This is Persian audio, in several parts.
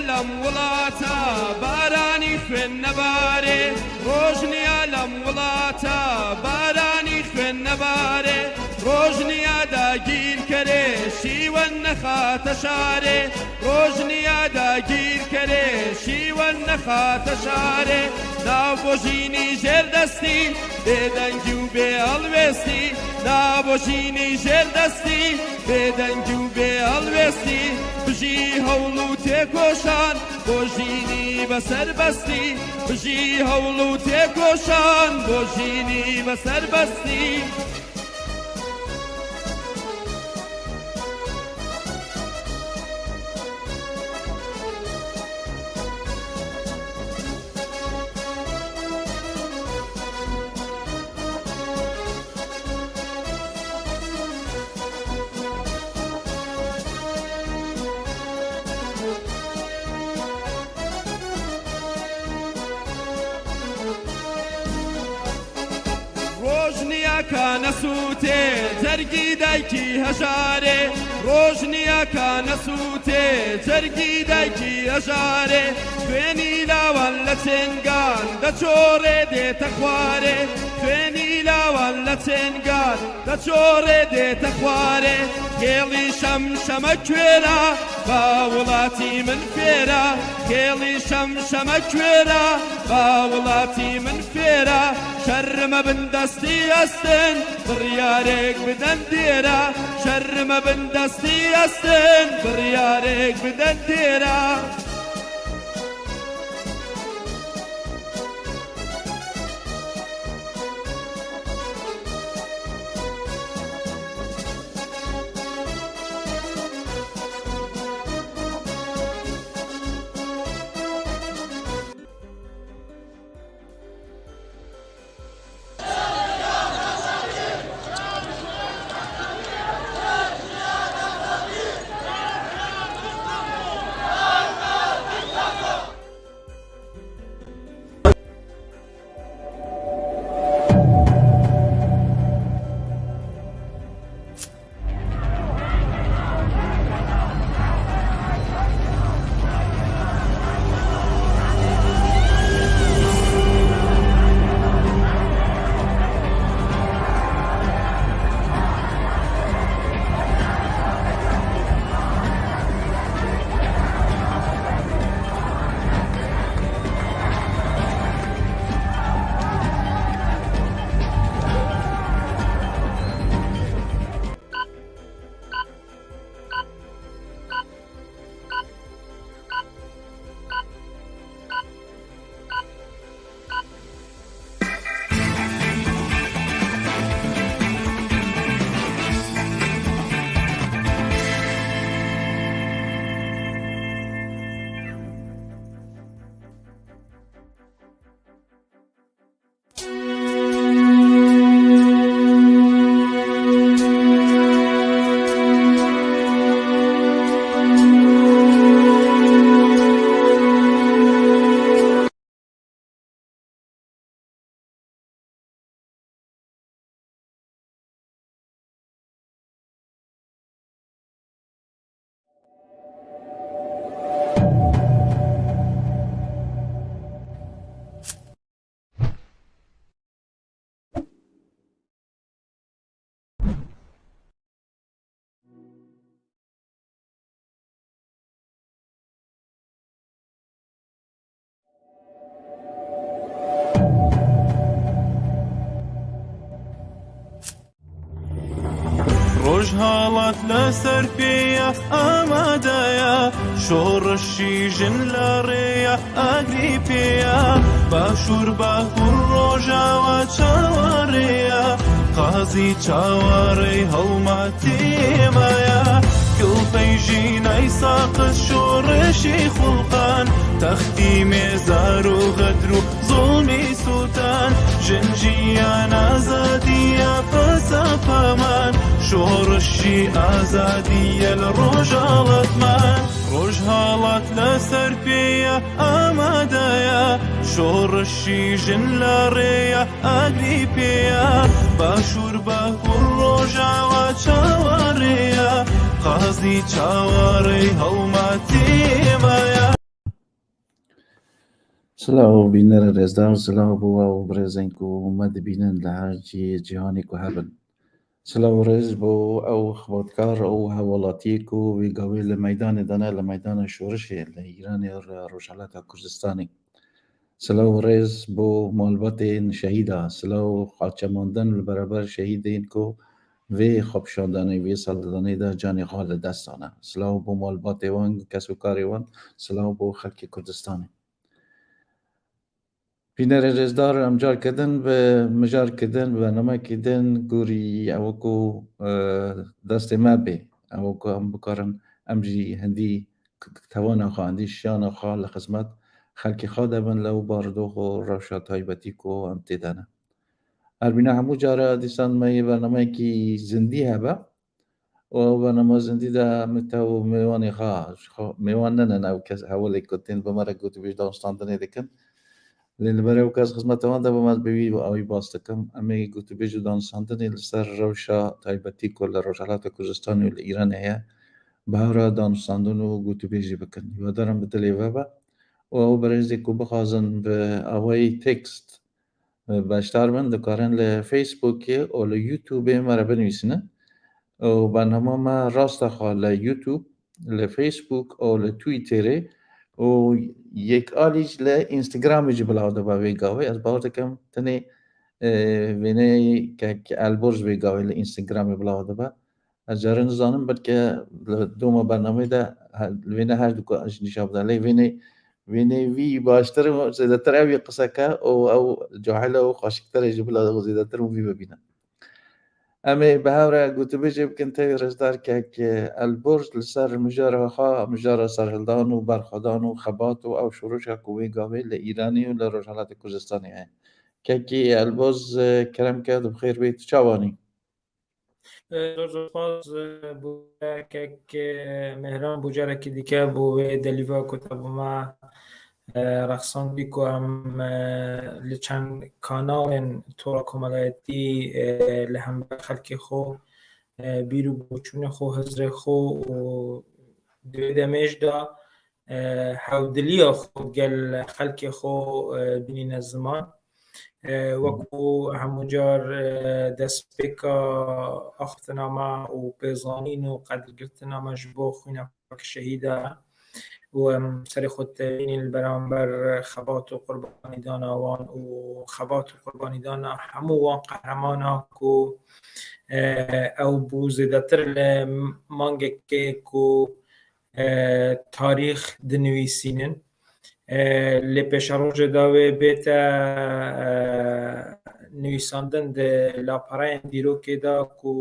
لەم وڵاتە بارانی خوێن نەبارێ ڕۆژ نییە لەم وڵاتە بارانی خوێن نەبارێ ڕۆژ نییە داگیرکەرێ شیوەن نەخاتە شارێ ڕۆژ نییە داگیرکەرێ شیوەن نەخاتە شارێ ناو بۆ ژینی ژێردەستی بێدەنگی و بێ هەڵوێستی ناو بۆ ژینی ژێردەستی بێدەنگی و بێ هەڵوێستی بژی هەوڵ و تێکۆشان بۆ ژینی بەسەر بەستی بژی هەوڵ و تێکۆشان بۆ ژینی بەسەر بەستی نەسووتێ جەرگی دایکی هەژارێ ڕۆژ نییە کە نەسووتێ جەرگی دایکی هەژارێ خوێنی لاوان لە چێنگان دەچۆڕێ دێتە خوارێ خوێنی لاوان لە چێنگان دەچۆڕێ دێتە خوارێ کێڵی شەمشەمە کوێرە با وڵاتی من فێرە کێڵی شەمشەمە کوێرە با وڵاتی من فێرە شەرمە بندەستی ئەستن بڕیارێک بدەن دێرە شەرمە بندەستی ئەستن بڕیارێک بدەن دێرە ڕۆژهاڵات لەسەر پێیە ئامادەیە شۆڕشی ژن لە ڕێیە ئاگری پێیە باشوور باکوور ڕۆژاوە چاوەڕێیە قازی چاوەڕێی هەڵماتێمەیە کڵپەی ژینای ساقس شۆڕشی خوڵقان تەختی مێزار و غەدر و زوڵمی سووتان ژنجیان ئازادیە فەلسەفەمان شۆڕشی ئازادیە لە ڕۆژهاڵەتمان ڕۆژهاڵات لەسەر پێیە ئامادەیە شۆڕشی ژن لە ڕێیە ئاگری پێیە باشوور باکوور ڕۆژاوە چاوەڕێیە قازی چاوەڕێی هەڵماتێمەیە سلاو بینەرە ڕێزدار سلااو بووە و برێزنگ و مەد بینن لە هەرجی جیهانی کو هەبن سلااو ڕێز بۆ ئەو خباتکار ئەو هەوڵاتیەک و ویگاوی لە مەدانی دەنا لە مەدانە شۆڕشێ لە ئیرانی ڕۆژهەڵاتە کوردستانی سلااو ڕێز بۆ مالبەتێن شەهیدا سلااو خاچەماندن لە بەرەبەر شەهیدین و vê xapşandanê vê saldanê de canê xwe li dest dane. Silav bû malbatê wan, kesûkarê wan, silav bû xelkê Kurdistanê. Pînerê rêzdar em carkirin bi mijarkirin bernamekî din gorî ew ku destê me bê. Ew ku em bikarin em jî hindî tewana xwe, hindî şiyana xwe li xizmet xelkê xwe de bin lew bardox û rewşa taybetî ku em tê de ne. Erbîna hemû cara dîsan me yê bernameyekî zindî hebe û bername zindî de me tew mêwanê xwe mêwan nenin ew kes hewilek ku tên bi me re gotûbêj danûstandanê dikin lê li ber ew kes xizmeta wan de bi me bi wî awî bas dikim em ê gotûbêj û danûstandanê li ser rewşa taybetî ku li Rojhilatê Kurdistanê û li Îranê heye bi hewra danûstandin û gotûbêjî bikin. Hiwaderim bi dilê ve be û ew berêzê ku bixwazin bi awayî tekst beşdar bin dikarin li Facebookê û li YouTubeê me re binivîsînin û bername me rasta xwe li YouTube, li Facebook û li Twitterê û yek alî jî li Instagramê jî bilav dibe vê gavê ez bawer dikim tenê wênê kek Elborz vê gavê li Instagramê bilav dibe ez jarî nizanim belke li doma bernameyê de li wêne her du nîşa bide lê wênê wî baştir zêdetir ew yê qiseke û ew cahil û xweşiktirê jî bila zêdetir û wî bibînin. Em ê bi hev re gotûbêjê bikin tevî rêzdarkek Elborz li ser mijara xwe mijara serhildan û berxwedan û xebat û ew şûruşa ku vê gavê li Îranê û li Rojhilatê Kurdistanê heye. Kekî Elborz keremke tu bi xêr bê tu çawa anî? زۆر زۆر سپاس بۆ کەک مهران بۆ جارێکی دیکە بۆ وێ دەلیڤە کۆتەبوومە ڕەخساندی کو ئەم لە چەند کاناڵێن تۆڕە کۆمەڵایەتی لە هەمبەر خەلکی خۆ بیر و بۆچوونی خۆ هەزرێ خۆ و دوێ دەمێژدا هەودلیە خۆ گەل خەلکی خۆ بینینە زمان وەکو هەموو جار دەستپێکە ئەختنامە و پێزانین و قەدرگرتنامە ji بۆ خوێنەپەک شەهیدە و ئەم سەری خۆت دەبینین بەرامبەر خەبات و قوربانیدانا وان و خەبات و قوربانیدانا هەموو وان قەهرەمانە ku ئەو بوو زێدەتر لە مانگێک و تاریخ دنویسینن لێ پێشە ڕۆژێدا وێ بێتە نویساندن لاپەڕەیەن دیرۆکێدا ku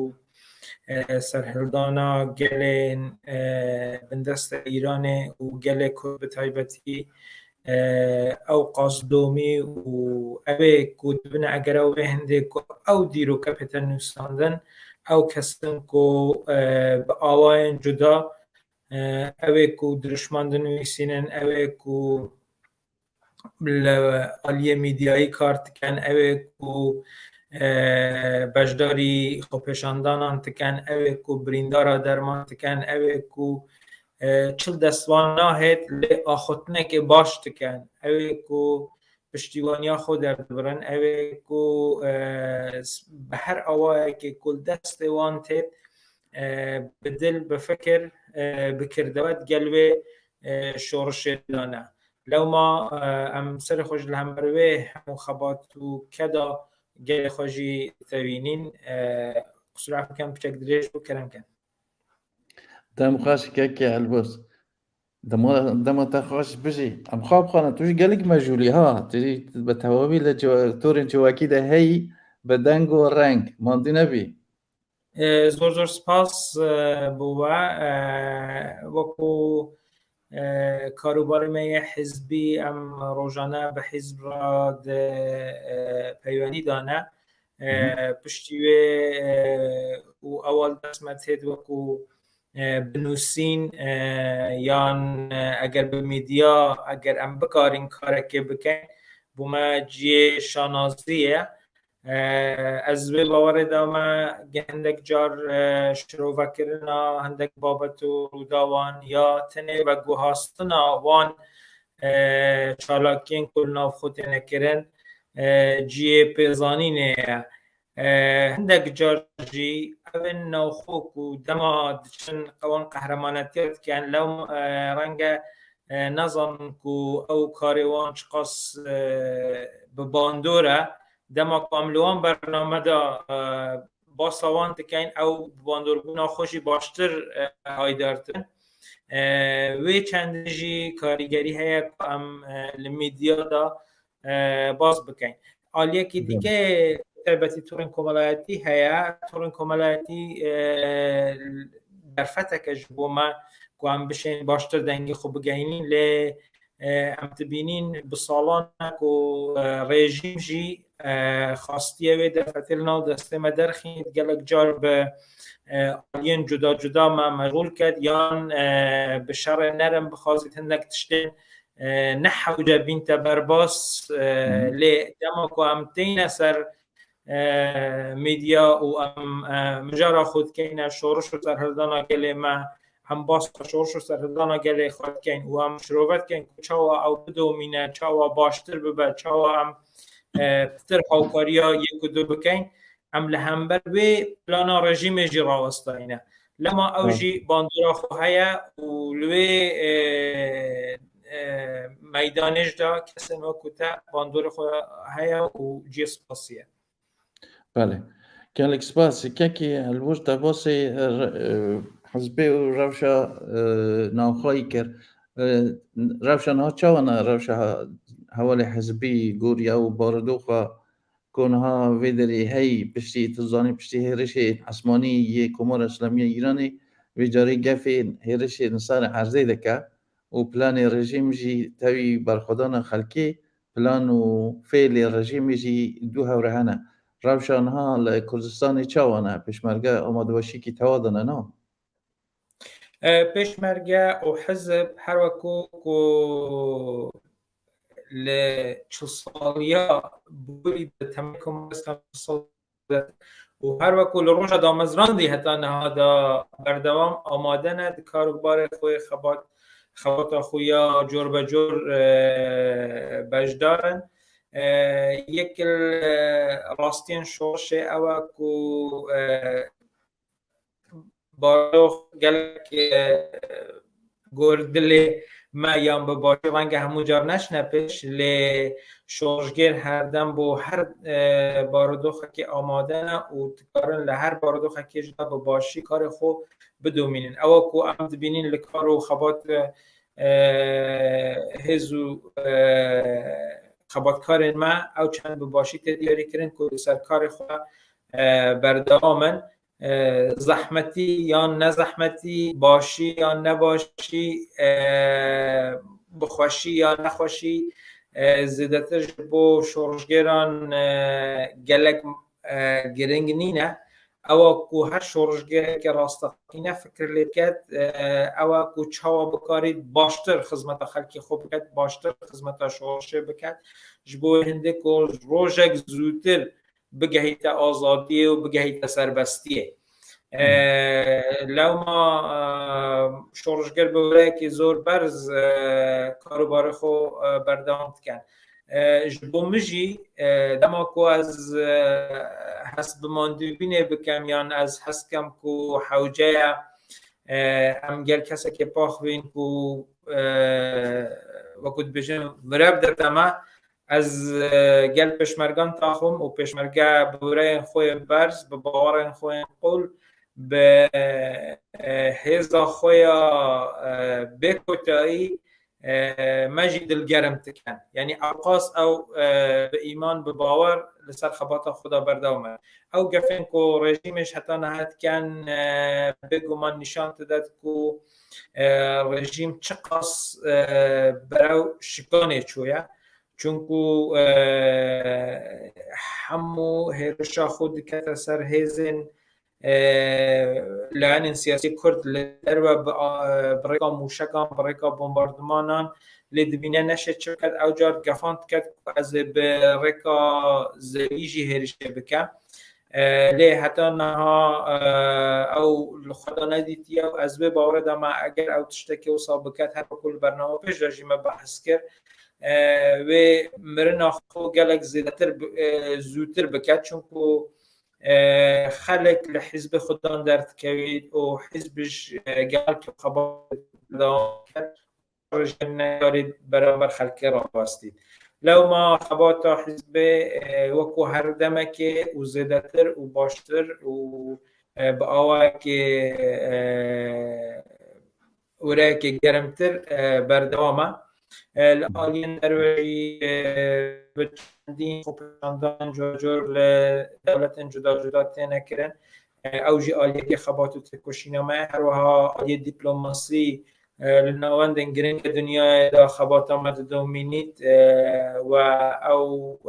سەرهێڵدانا gelên bindesta Îranê û gelê Kurd bi taybetî ew qasdomî û ew ê ku dibine eger ew ê hindê ku ew dîroke pête nûsandin ew kesin ku bi awayên cuda ew ê ku dirişman dinivîsînin ew ê ku li aliyê mîdyayî kar dikin ew ê ku beşdarî xwepêşandanan dikin ew ê ku birîndara derman dikin ew ê ku çil destvan nahêt lê axutinekê baş dikin ew ê ku piştîwaniya xwe derdibirin ew ê ku bi her awayekê ku destê wan têt bi dil bi fikir bi kirdewet gel wê şorişê dane lewma em serê xwe ji li hember wê hemû xebat û keda gelê xwe jî dibînin qusura bikim piçek dirêj bû keremke Dem xweş kekê Elborz dema te xweş bijî em xwe bixwanin tu jî gelek mejûlî ha tu jî bi tewabî li torên civakî de heyî bi deng û reng mandî nebî زۆر زۆر سپاس بۆ وە وەکو کاروبارê me yê hizbî em rojane bi hîzb re peywendî dane piştî wê û ewal dest me têt wekû binûsîn yan eger bi mîdya eger em bikarin karekê bikin bû me ciyê şanazî ye ez vê bawerê de me hindek car şirovekirina hindek babet û rûda wan ya tenê veguhastina wan چالاکین کل ناف خود نکرن جیه پیزانینه هندک جارجی اون نوخوک و دما دچن قوان قهرمانتیت کن لو رنگ نظام کو او کاریوان چقاس بباندوره دما کاملوان برنامه دا باسوان تکین او باندورگونا خوشی باشتر هایدارتن وی چندجی کاریگری هیا که ام لمیدیا دا باز بکن آلیه که دیگه البته تورن کمالایتی هیا تورن کمالایتی در فتح جبو ما که ام بشین باشتر دنگی خوب بگهینین لی ام تبینین بسالان که رژیم جی خواستیه وی در فتح ناو دسته ما درخید گلک جار به آلین جدا جدا ما مشغول کرد یان به شر نرم بخوازید هندک تشتین نحوجه بین تبرباس لی دما که ام تین سر میدیا و ام مجارا خود کین شورش و سرهردانا گلی ما هم باس شورش و سرهردانا گلی خود کین و هم شروعت کین که چاوا او بدومینه چاوا باشتر ببه چاوا هم پتر حوکاریا یک و دو بکین ام لهمبر وی پلانا رژیم جی راوستاینه لما اوجی باندورا خو هیا و لوی میدانش دا کسی نوکوتا باندور خو هیا و جی سپاسیه بله كان سباس كاكي الوجد باسي حزبي وروشا ناوخاي كر روشا ناوچاوانا روشا حوالي حزبي غوريا وباردوخا كونها ويدري هي بشتي تزاني بشتي هيرشي عثماني يه كومار اسلامية ايراني ويجاري قفين هيرشي نصار عرضي دكا وبلان رژیم جي تاوي برخدانا خلقي بلان وفعل رژیم جي دوها ورهانا روشان ها لکردستان چاوانه پشمرگه آماده باشی که توادنه نه پشمرگه و حزب هر وکو لچسالیا بوری به تمکم و هر وکو لروش دامزران دی حتی نه دا بردوام آماده نه کاروبار خوی خبات خویا جور به جور بجدارن یک راستین شورش اوه کو باروخ گلک گردلی ما یام به باشی رنگ همون جار نشنه پیش لی شورشگر هر دم بو هر باردوخه که آماده نه و تکارن لهر باردوخه که جدا به باشی کار خوب بدومینین اوه کو امد بینین لکار و خبات هزو خباتکار ما او چند باشی تدیاری کرن که سر کار خود بردامن زحمتی یا نزحمتی باشی یا نباشی بخوشی یا نخوشی زیادتر بو شورشگران گلک گرنگ نینه او کو هر شورشگر که راستقینه فکر لیکت او کو چاوا بکارید باشتر خدمت خلکی خوب بکد باشتر خدمت شورشه بکد جبو هنده کو روزک زودتر بگهیت آزادی و بگهیت سربستیه لو ما شورشگر بوره که زور برز کاروبار خو بردام کن جبو مجی دما کو از حسب ماندوبینه بکم یا از حسکم کو حوجه هم گل کسی که پاخوین کو وقت بجن مرب در تما از گل پشمرگان تاخم و پشمرگه بوره خوی برز به باور خوی قول به هزا خوی بکوتایی مجید الگرم تکن یعنی اوقاس او به ایمان به باور لسر خبات خدا بردامه او گفن که رژیمش حتی نهد کن بگو من نشان تدد که رژیم چقاس برو شکانه چویه چونکو همو هرشا خود کتا سر هزن لعن سیاسی کرد لدرو برقا موشکان برقا بومباردمانان لدبینه نشد چکد او جار گفاند کد از برقا زویجی هرشه بکن لی حتی نها او خدا ندیدی او از به باور دام اگر او تشتکی و سابقت هر کل برنامه پیش رژیم بحث کرد و مرنا خو گلک زیادتر زودتر بکد چون که خلق لحزب خودان درد کوید و حزبش گل که خبر دام کرد رژیم نیارید برابر خلق را باستید لو ما خبات حزب وکو هر دمک و زیادتر و باشتر و با آوه که وره که گرمتر بردوامه الآلین دروی بچندین خوبشاندان جور لدولت جدا جدا تینه کرن اوجی آلیه که خباتو تکوشینامه هر وها آلیه دیپلوماسی لناوند گرنگ دنیا دا خبات آمد دومینید و او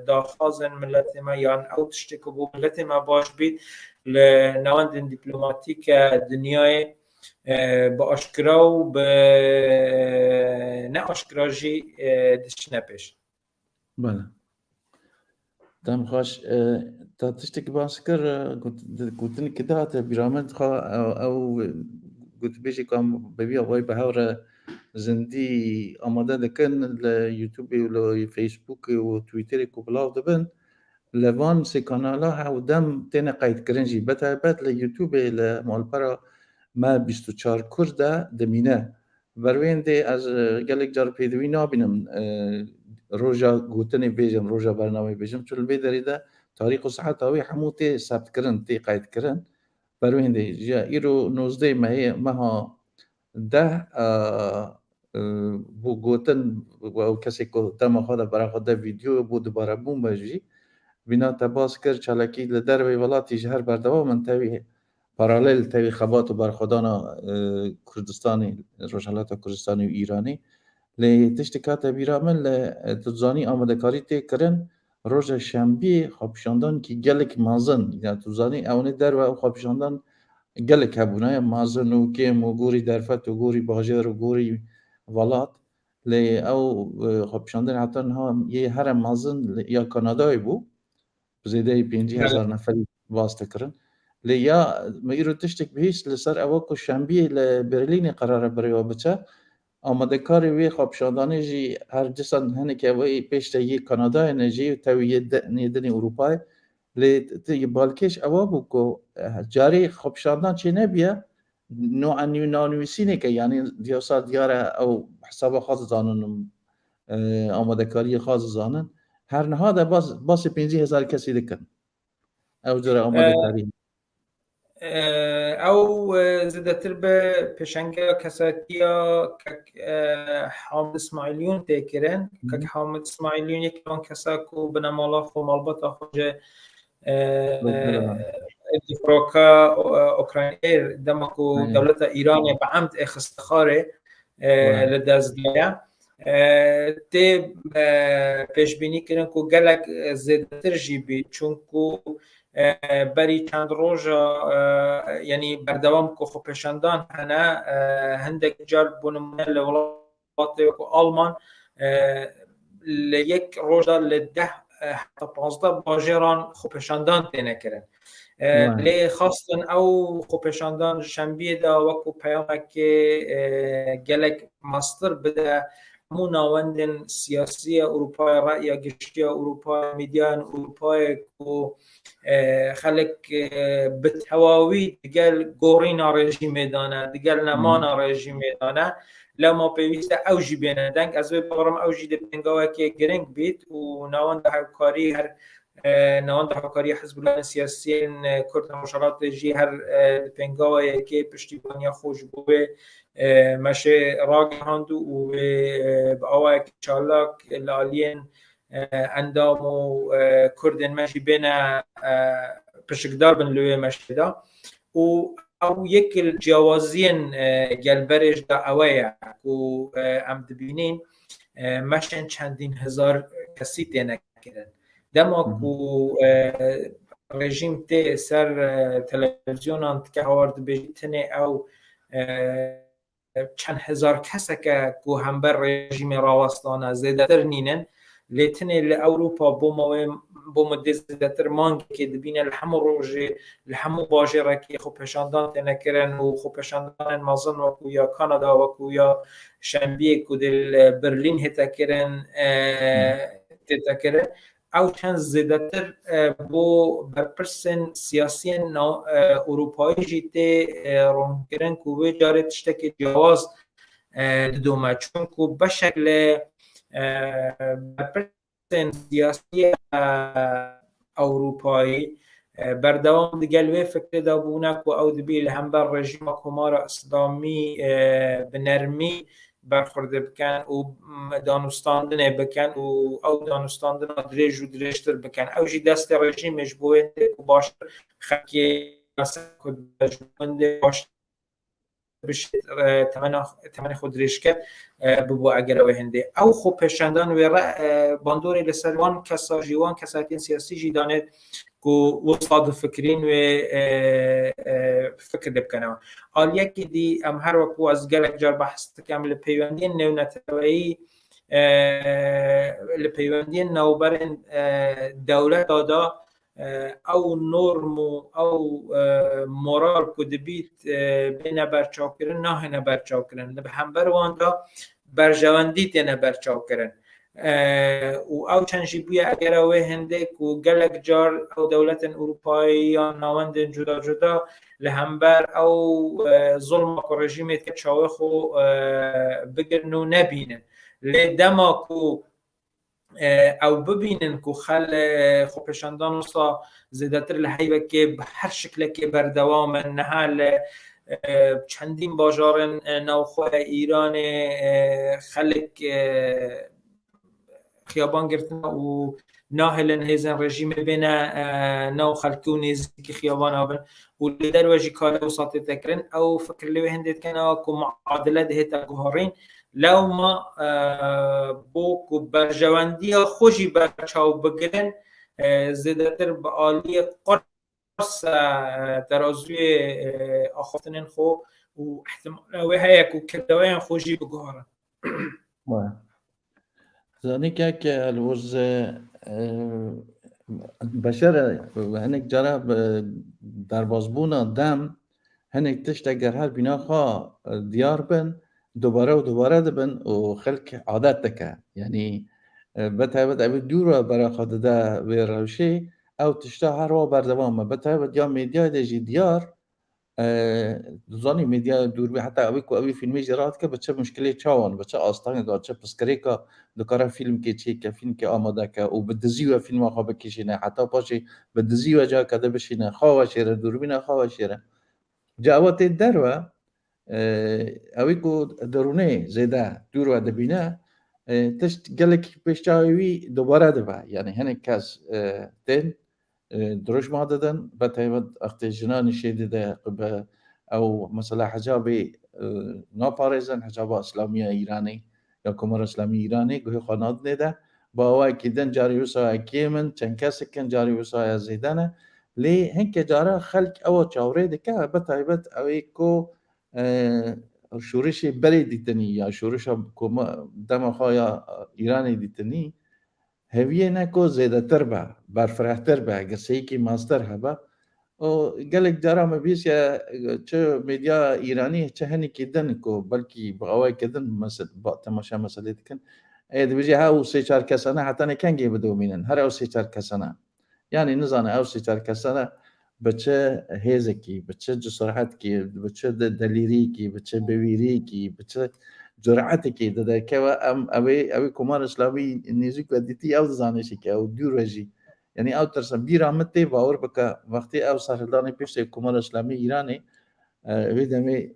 داخازن ملت ما یان او تشتکو بو ملت ما باش بید لناوند دیپلوماتیک دنیای با آشکرا و با نه آشکرا جی دشنه پیش. بله دم خوش تا تشتكي باسكر قلت لك كده برامج او قلت بيجي كم ببيع واي بهورة زندي آماده دكن ليوتيوب ولا فيسبوك وتويتر وبلاو دبن لوان سي كانالا هاو دم تينا قايد كرنجي بات ليوتيوب لمال برا ما 24 كرده دمينه بروين دي از قالك جار بيدوي نابنم روجا قوتني بيجم روجا برنامج بيجم چون البيدري ده تاريخ وصحة تاوي حموتي ثبت كرن تي قايد كرن بروين دي جا إيرو 19 ما هي ماها ده بو قوتن و کسی کو تما خدا برا خدا ویدیو بو دوباره بوم بجی بنا تباس کر چالکی لدر وی ولاتی جهر بردوا من تاوی پارالل تاوی خبات و برخدانا کردستانی روشالات کردستانی و ایرانی لی تشتکات بیرامن تزانی آمده کاری تی کرن روز شنبه خوابشاندان کی گلک مازن یعنی تزانی اونه در و خوابشاندان گلک هبونه مازن و که موگوری درفت و گوری باجر و گوری ولات لی او خوابشاندان حتی ها یه هر مازن یا کانادای بو بزیده 50,000 نفری واسطه کرن لی یا میرو تشتک بهیش لسر اواکو شنبه لبرلین قراره بریو بچه آمده کاری وی خوابشاندانی جی هر جسن هنه که وی پیشتا یه کانادای نجی و تاوی یه دنی اروپای لی بالکش اوا بو که جاری خوابشاندان چه نبیه نوع نانویسینه که یعنی دیاسا دیاره او حساب خاص زانن آمده کاری خاص زانن هر نهاده باس 50,000 کسی دکن او جره آمده کاری او زیادتر به پشنگ کساتی که حامد اسماعیلیون تکرن که حامد اسماعیلیون یک آن کسا کو بنمالا خو مالبات آخوش فروکا اوکراینیر دمکو دولت ایران به عمد اخستخاره لدزدیا تی پیش بینی کردن که گلک زیادتر جیبی چون که بری چند روز یعنی بردوام که خو پیشاندان هنه هندک جار بونمونه لولات و آلمان لیک روز لده حتی 15 باجران خو پیشاندان تینه کرن لی خواستن او خو پیشاندان شنبه دا وکو پیامه که گلک ماستر بده مو ناوندن سیاسی اروپای رأی گشتی اروپای میدیان اروپای کو خلق بتهواوی دیگل گورینا رژیم دانه دیگل نمانا رژیم دانه لما پیوسته اوجی بینه دنگ از وی بارم اوجی ده پنگاوه که گرنگ بید و نواند حکاری هر نواند حکاری حزب الله سیاسی کرد مشارات جی هر پنگاوه که پشتیبانی خوش بوه مشه راگ هندو و به آوه که چالاک لالین اندام و کردن مشی بین پشکدار بن لوی مشه دا و او یک الجوازین گلبرش دا اوه و ام دبینین مشن چندین هزار کسی تینه کردن دما کو رژیم تی سر تلویزیون که آورد بیتنه او چند هزار کسی که کو هم بر رژیم راوستانه زیادتر نینن لتنه لأوروبا بو مدزدتر مانگ که دبینه لحمو روژه لحمو باجره که خو پشاندان تنکرن و خو پشاندان مازن وکو یا کانادا وکو یا شنبیه که دل برلین هتکرن تتکرن او چند زیادتر بو برپرسن سیاسی اروپایی جیته رون کرن که وی جاره تشتک جواز دوما چون که بشکل برپرسن سیاسی اروپایی بردوام دقلوه فکر دابونه که او دبی لهم رژیم کمار اسلامی بنرمی برخورده بکن و دانستاندنه بکن و او دانستاندن دریج و دریجتر بکن او جی دست رژیمش بوینده و باش خکی کد بجمونده باش بشه تمن خود ریش کرد ببو اگر او هنده او خوب پشندان و باندوری لسروان کسا جیوان کساتین سیاسی جی داند که وصاد فکرین و فکر بکنه حال یکی دی ام هر وقت از گلک جار بحث کامل پیوندین نو نتوایی لپیوندین نوبرن دولت دادا او نورم او مورال که دبیت بین برچاکرن نه نبرچاکرن به هم برواندا برجواندی تنه برچاکرن و او چند جیبوی اگر اوه هنده که گلک جار او دولت اروپایی یا ناوند جدا جدا لهمبر او ظلم و رژیمت که چاوه خو بگرن و نبینن لدما که او ببینن که خل خوبشاندان وصا زیادتر لحیبه که هر شکل که بردوام نهال چندین باجارن نوخواه ایران خلق خیابان گرتن و ناهلن هیزن رژیم بین نو خلقو نیزی خیابان آبن و لیدر وجی کار وساط تکرن او فکر لیوه هندید کنه که معادله دهتا گوهرین لو ما بو که برجواندی خوشی برچاو بگرن زیادتر به آلی قرص ترازوی آخوتنین خو و احتمال اوه هیا که کردوین خوشی بگوهرن زانی که الوز بشر هنک جرا در بازبونا دم هنک تشت اگر هر بنا خواه دیار بن دوباره دبن و خلق عادت دکه یعنی بتایبت اوی دور برای خود ده و روشی او تشتا هر وا بردوام بتایبت یا میدیا دیجی دیار زانی میدیا دور بی حتی اوی فیلمی جرات که بچه مشکلی چاوان بچه آستان که چه پسکری که دکاره فیلم که چی که فیلم که آماده که و بدزیو فیلم خواه بکشینه حتی پاشی بدزیو جا کده بشینه خواه شیره دوربین خواه شیره جاوات دروا اوی کو درونه زیده دور و دبینه تشت گلک پیشتاوی دوباره دبا یعنی هنک کس دن دروش ما دادن بتایبت اخت جنان شیده ده او مثلا حجابی ناپارزن حجاب اسلامی ایرانی یا کمر اسلامی ایرانی گوی خانات نیده با اوه کدن جاری وسا اکیمن چند کسی کن جاری وسا ازیدنه لی هنک جاره خلق او چاوره دکه بتایبت اوی کو شورش بری دیتنی یا شورش دم خوایا ایرانی دیتنی هویه نکو زیده تر با برفرهتر با اگر سهی که ماستر هبا و گلک جارا مبیس یا چه میدیا ایرانی چه هنی کدن کو بلکی بغوای کدن با تماشا مسئله دکن اید بجی ها سی چار کسانه حتی نکنگی بدو مینن هر او سی چار کسانه یعنی نزانه او سی چار کسانه بچه هیزه کی بچه جسارت کی بچه دلیری کی بچه بویری کی بچه جرأت کی داده که اوی کمار اسلامی نیزی که دیتی او زانشی که او دور وجی یعنی او ترسم بیر آمده باور بکه وقتی او سرحدانی پیشت کمار اسلامی ایرانی اوی دمی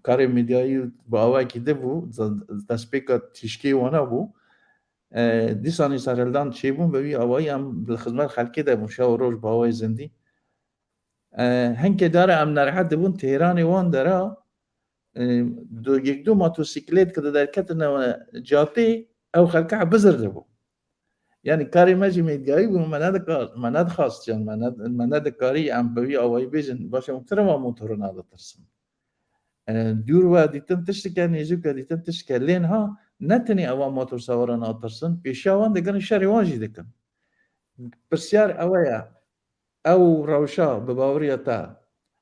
کار میدیایی با اوی که ده بو دسپیکا تشکی وانا بو دیسانی سرحدان چی بون بوی اوی هم بالخدمت خلقی ده مشاور روش با اوی زندی هنگه داره ام نرحت ده بون تهرانی وان داره یک دو موتوسیکلت که در کتن جاتی او خلقه بزرده بو یعنی کاری مجی میدیایی بو مند خواست جان مند کاری ام بوی اوی بیجن باشه مکترم و موتورو ناده ترسم دور و دیتن تشت که نیزو که دیتن تشت که لین ها نتنی ئەوە مۆتۆر سەوارە ناترسن پێشیاوان دەگەن شەری واژی دەکەن پرسیار ئەوەیە ئەو ڕەوشە بە باوەڕیە تا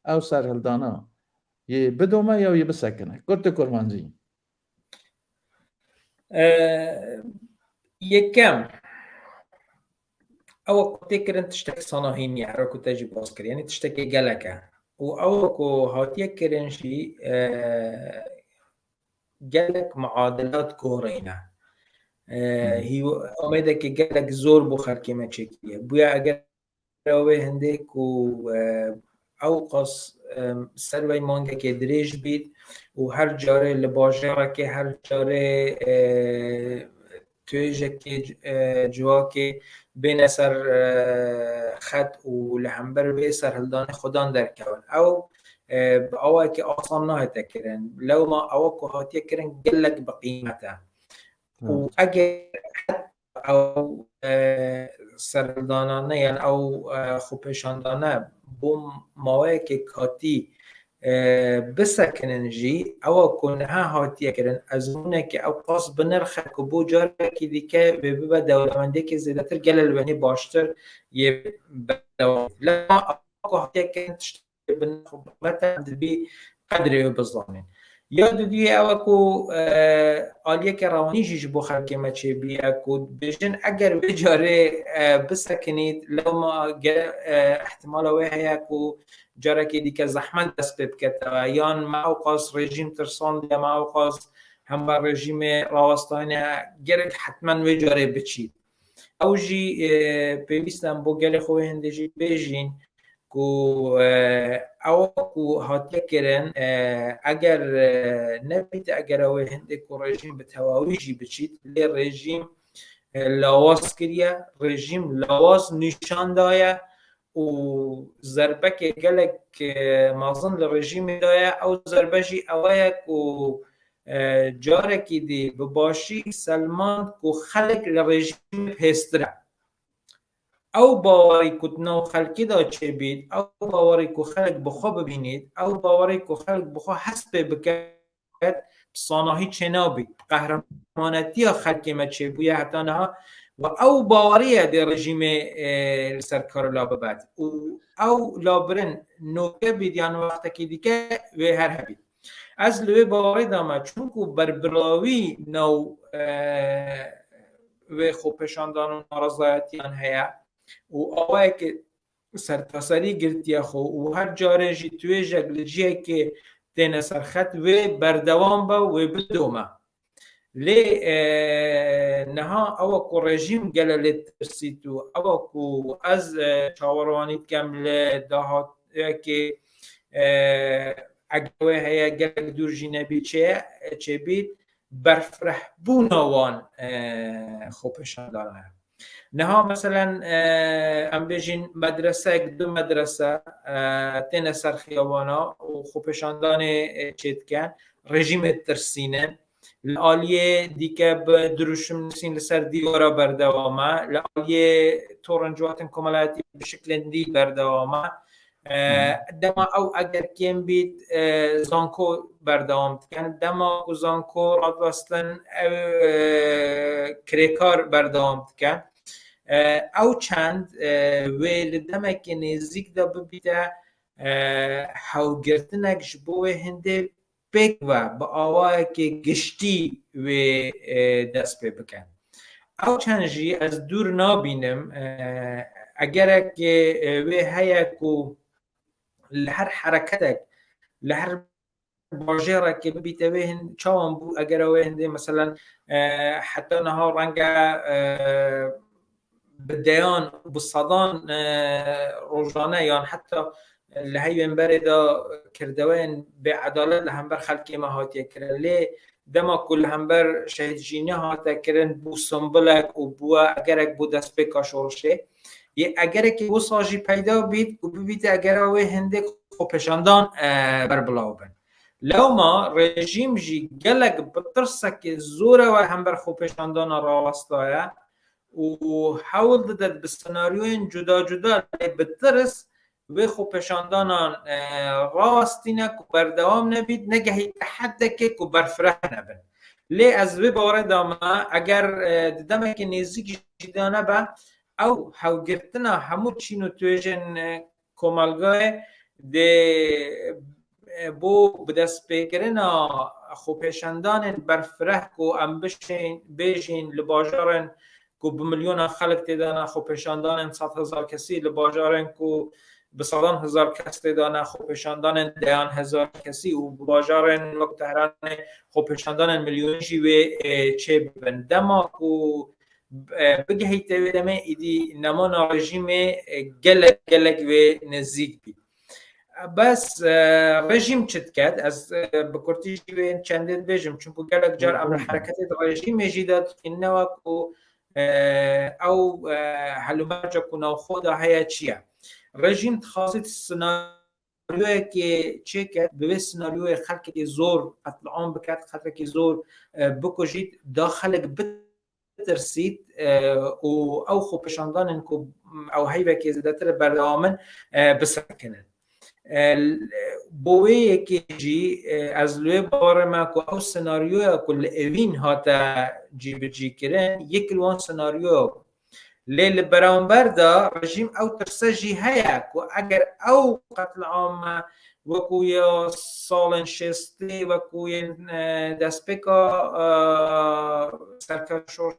ئەو سەرهەڵدانە بدۆمە یا یە بسەکنە کورتە کورمانجی یەکەم ئەوە تێکردن تشتێک سەناهی نیە هەرۆکو تەجی باز کرد یعنی تشتێکی گەلەکە و ئەوەکو هاتیەکردنشی gelek muadilat goreyne. Amedeki gelek zor bu xelkê me çekiye. Buya eger ew hindê ku ew qas ser vê mangekê dirêj bît û her carê li bajarekê her carê tûjekê civakê bêne ser xet û li hember vê serhildanê xwedan derkevin. Ew awayekî asan nahete kirin. Lewma ewa ku hatiye kirin gelek bi qîmet e. û eger ew serhildanane yan ew xwepêşandane bo mawayekê hatî bisekinin jî ewa ku niha hatiye kirin ezmûnekî ew qas bi nirxe ku bû carekî dîke vê bibe dewlemendekî zêdetir gele li wenî baştir yê lewma ewa ku hatiye kirin dibî qedrê wê bizanîn. Ya dudiyê ew ku aliyeke rewanî jî ji bo xelkê me çêbîye ku bêjin eger vê carê bisekinît lewma ihtimala wê heye ku carekê dîke zehmet dest pê biketeve yan me ew qas rejîm tirsandiye me ew qas hember rejîmê rawestaniye gerek hetmen vê carê biçît. Ew jî pêwîst em bo gelê xwe hindê jî bêjîn ku ew ku hatiye kirin eger nebîte eger ew hindê ku rejîm bi tewawî jî biçît lê rejîm lawaz kiriye, rejîm lawaz nîşan daye û zerbekê gelek mezin li rejîmê daye ew zerbe jî ew ye ku carekî dî bi başî selmand ku xelek li rejîmê hêstir e. Ew bawerî ku nav xelkê da çêbît, ew bawerî ku xelek bi xwe bibînît, ew bawerî ku xelek bi xwe hest pê biket sanahî çênabît. Qehremanetiya xelkê me çêbûye heta niha ve ew baweriye dê rejîmê li ser kar la bibet û ew labirin noke bît yan wextekî dîke wê her hebît. Ez li wê bawerî da me çûnku berbiravî nav wê xwepêşandan û narazayetiyan heye û awayekî sertaserî girtiye xwe û her carê jî tûjek li ciyekê têne serxet wê berdewam be wê bidome. Lê niha ewa ku rejîm gele lê tirsît û ewa ku ez çawarwanî dikem li dahatiyekê eger wê heye gelek dûr jî nebî çêbît berfirehbûna wan xwepêşandan e. Niha meselen em bêjin medresek du medrese têne ser xiyawana û xwepêşandanê çêdikin rejîmê tirsînin li aliyê dîke bi dirûşim nisîn li ser dîwara berdewam e li aliyê torên ciwatin komelayetî bi şiklên dî berdewam e dema ew eger kêm bît zanko berdewam dikin dema ku zanko radwestin ew kirêkar berdewam dikin ew çend wê li demekê nêzik de bibîte hewgirtinek ji bo wê hindê pêk ve bi awayekê giştî wê dest pê bikin. Ew çend jî ez dûr nabînim egerekê wê heye ku li her hereketek li her bajêrekê bibîte wê çawan bû eger wê hindê meselen heta niha renge bi deyan bi sedan rojane yan heta li heyvên berê de kirdeweyên bêedalet li hember xelkê me hatiye kirin lê dema ku li hember şehîdjînî hate kirin bû simbolek û bûye egerek bû destpêka şorişê yê egerekî wisa jî peyda bît û bibîte eger wê hindê xwepêşandan berbilav bin. Lewma rejîm jî gelek bi tirsekê zor e hember xwepêşandana rawestaye û hewl dide bi senaryoyên cuda cuda lê bi tirs wê xwepêşandanan rawestîne ku berdewam nebît negehî te heddekê ku berfireh nebin. لی از وی باور دام اگر دم که نزدیک جدانه با او هاوگرتنا همو چینو تویجن کمالگاه ده بو بدست بگیرنا خوپیشندان برفره کو ام بیشین لباجارن کو بمیلیون خلق تیدانا خوپیشندان 100,000 کسی لباجارن کو به 100,000 کس تیدانا خوپیشندان 10,000 کسی و باجارن وقت تهران خوپیشندان میلیون جیوه چه بندما کو بگهی تیدمه ایدی نمانا رژیم گلک و نزدیک بید بس رژیم چت کرد از بکرتی جیوین چندین بیجم چون گلک جار امر حرکت رژیم جدید اینه کو او حلومرجا کنا خدا هیا چیه رژیم خاصیت سناریوی که چه کرد به سناریوی خلق که زور قتل عام بکرد خلق که زور بکشید داخل ترسید او خوپشاندان کو او هیوه که زیادتر بردامن بسکنن بوی که جی از لوی باور ما کو او سناریو کل اوین هاتا جی بجی کرن یک لوان سناریو لیل برانبر دا رژیم او ترسجی هیا کو اگر او قتل عام وکو یا سالن شستی وکو دسپیکا سرکشور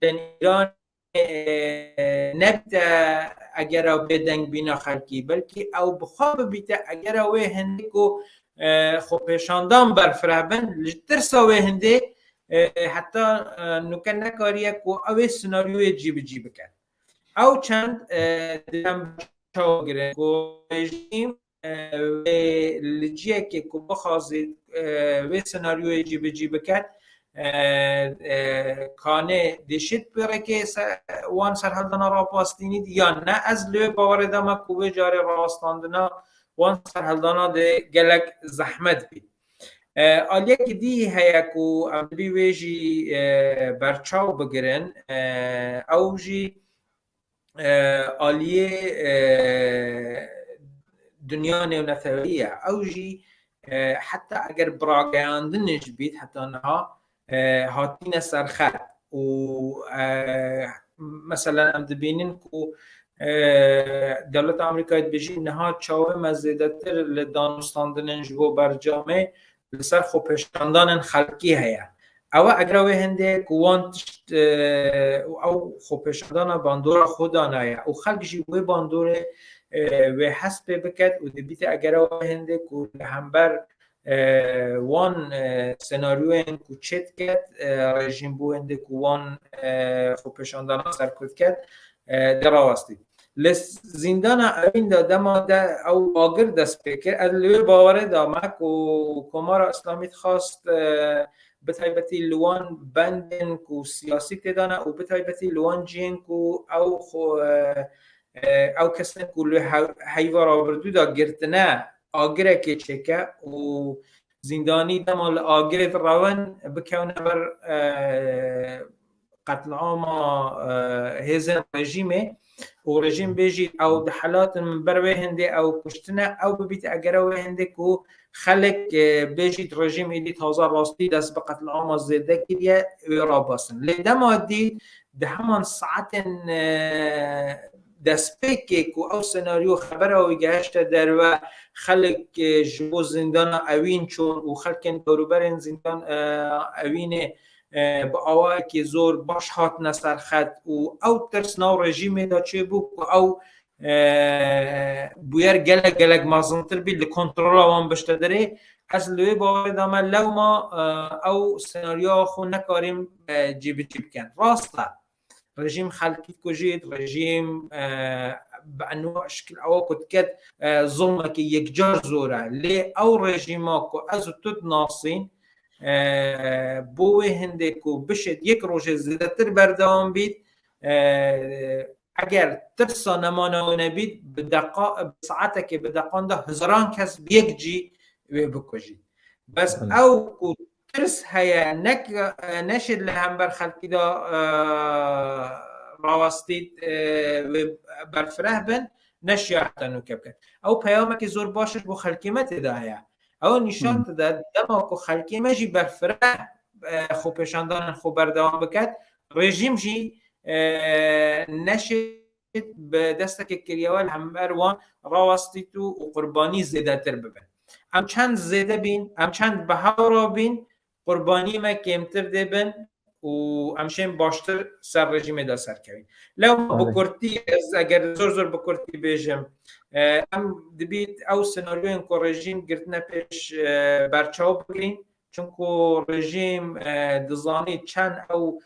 دن ایران نبتا اگر او بدنگ بینا خلکی بلکه او بخواب بیتا اگر او هنده کو خوپیشاندان برفرابن لجترسا و هنده حتی نکن نکاریه کو او سناریوی جیب کرد او چند دم چاو گره کو رژیم و لجیه که کو بخوازید و سناریوی جیب کرد کانه دشت بره که وان سرحدنا را پاستینید یا نه از لوی باور دام کوه جاری راستاندنا وان سرحدنا ده گلک زحمت بید آلیه که دی هیا کو عملی ویجی برچاو بگرن او جی آلیه دنیا نونثویه او جی حتی اگر براگاندنش بید حتی انها هاتین سرخط و مثلا ام دبینین کو دولت آمریکا بجی نها چاوه مزیدتر لدانستاندن جو برجامه لسر خوپشاندان خلقی هیا او اگر او هنده کوانت او خوپشاندان باندور خدا نایا او خلق جیوه باندور و حسب بکد و دبیت اگر او هنده کو همبر وان سناریو کو چت کرد رژیم بو هنده کو وان خوپشاندان سرکوت کرد دراوستی لس زندان اوین داده ما ده او آگر دست بکر ادلوی باور دامک و کمار اسلامیت خواست بتایبتی لوان بندن کو سیاسی تدانه و بتایبتی لوان جین کو او کسن کو حیوار آوردو دا گرتنه آگره که چکه و زندانی دمال آگره روان بکونه بر قتل عام هزن رژیمه و رژیم بیجید او ده حالات من بروه هنده او کشتنه او ببیت اگر اوه هنده که خلق بیجید رژیم ایدی تازه راستی دست به قتل عام زیده کریه ویرا باسن لیده ما دید ده همان ساعت دست پیکه که او سناریو خبر او گهشت در و خلق جبو زندان اوین چون و خلق دوروبر زندان اوینه با آوه که زور باش هات نسر خد و او ترس ناو رژیمه دا چه بو او بویر گلک مازنتر بید لکنترول آوان بشته داره از لوی باور دامه لو ما او سناریو خو نکاریم جیب کن راسته رژیم خلقی کجید رژیم به انواع شکل او کد کد ظلمه که یک جار زوره لی او رژیمه که از تود ناسین بوه هنده که بشد یک روز زیده تر بردوام بید اگر ترسا نمانه نبید به ساعته که به دقان ده هزاران کس بیک جی بکجید بس او که ترس هیا نشد لهم بر خلقی دا راوستید و برفره بن نشی حتی نوکب کرد او پیامه که زور باشش بو خلقیمت دا هیا او نشان داد دما کو خلقی مجی برفره خوپشاندان خوب بردوام بکد رژیم جی نشد به دست که کریوال همبر وان راوستیتو و قربانی زیده تر ببن ام چند زیده بین ام چند بهارا بین قربانی ما کمتر دبن و امشین باشتر سر رژیم دا سر کوین لو بکرتی اگر زور بکرتی بیجم ام دبیت او سناریو که رژیم گرتنه پیش برچاو بگرین چونکو رژیم دزانی چند او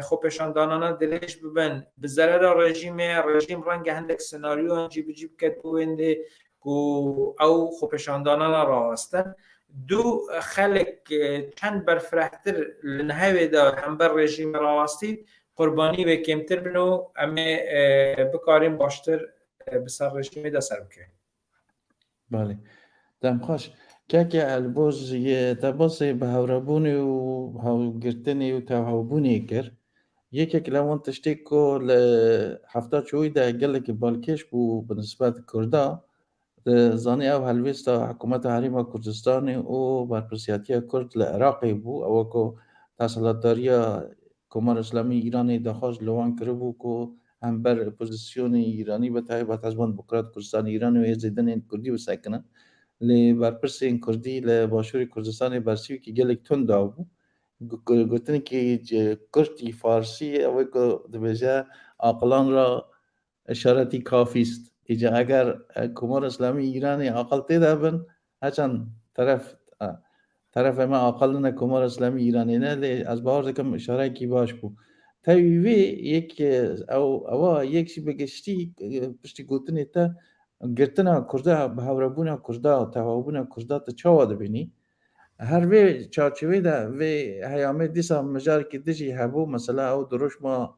خوپشاندانانا دلش ببن به ضرر رژیم رنگ هندک سناریو جیب کت بوینده او خوپشاندانانا راستن دو خلق چند برفرحتر لنهاوی دا هم بر رژیم راستید قربانی به کمتر بنو اما بکاریم باشتر بسر رژیم دا سر بکنیم. بله دم خوش که البوز یه تباس به هورابونی و هاوگرتنی و تهاوبونی کر یکی کلمون تشتیکو لحفتا چوی ده گله که بالکش بو بنسبت کردا زانی او هلویستا حکومت حریم کردستانی و برپرسیاتی کرد لعراقی بو او که تحصیلاتداریا کمار اسلامی ایرانی دخواست لوان کرده بو که هم بر اپوزیسیون ایرانی بتای با تزبان بکرات کردستان ایرانی و یزیدن این کردی و سکنن لی برپرسی این کردی لباشور کردستان برسیوی که گلک تون داو بو گوتنی که کردی فارسی او که دبیجه عقلان را اشارتی کافی است ایجا اگر کمار اسلامی ایرانی عقل تیده بن هچان طرف ما عقل نه کمار اسلامی ایرانی نه لی از باور دکم اشاره کی باش بو تایوی یک او یک سی بگشتی پشتی گوتنی تا گرتنا کرده بهوربونا کرده و تهاوبونا کرده تا چاوا دبینی هر وی چارچوی ده وی هیامه دیسا مجار که دیجی هبو مثلا او دروش ما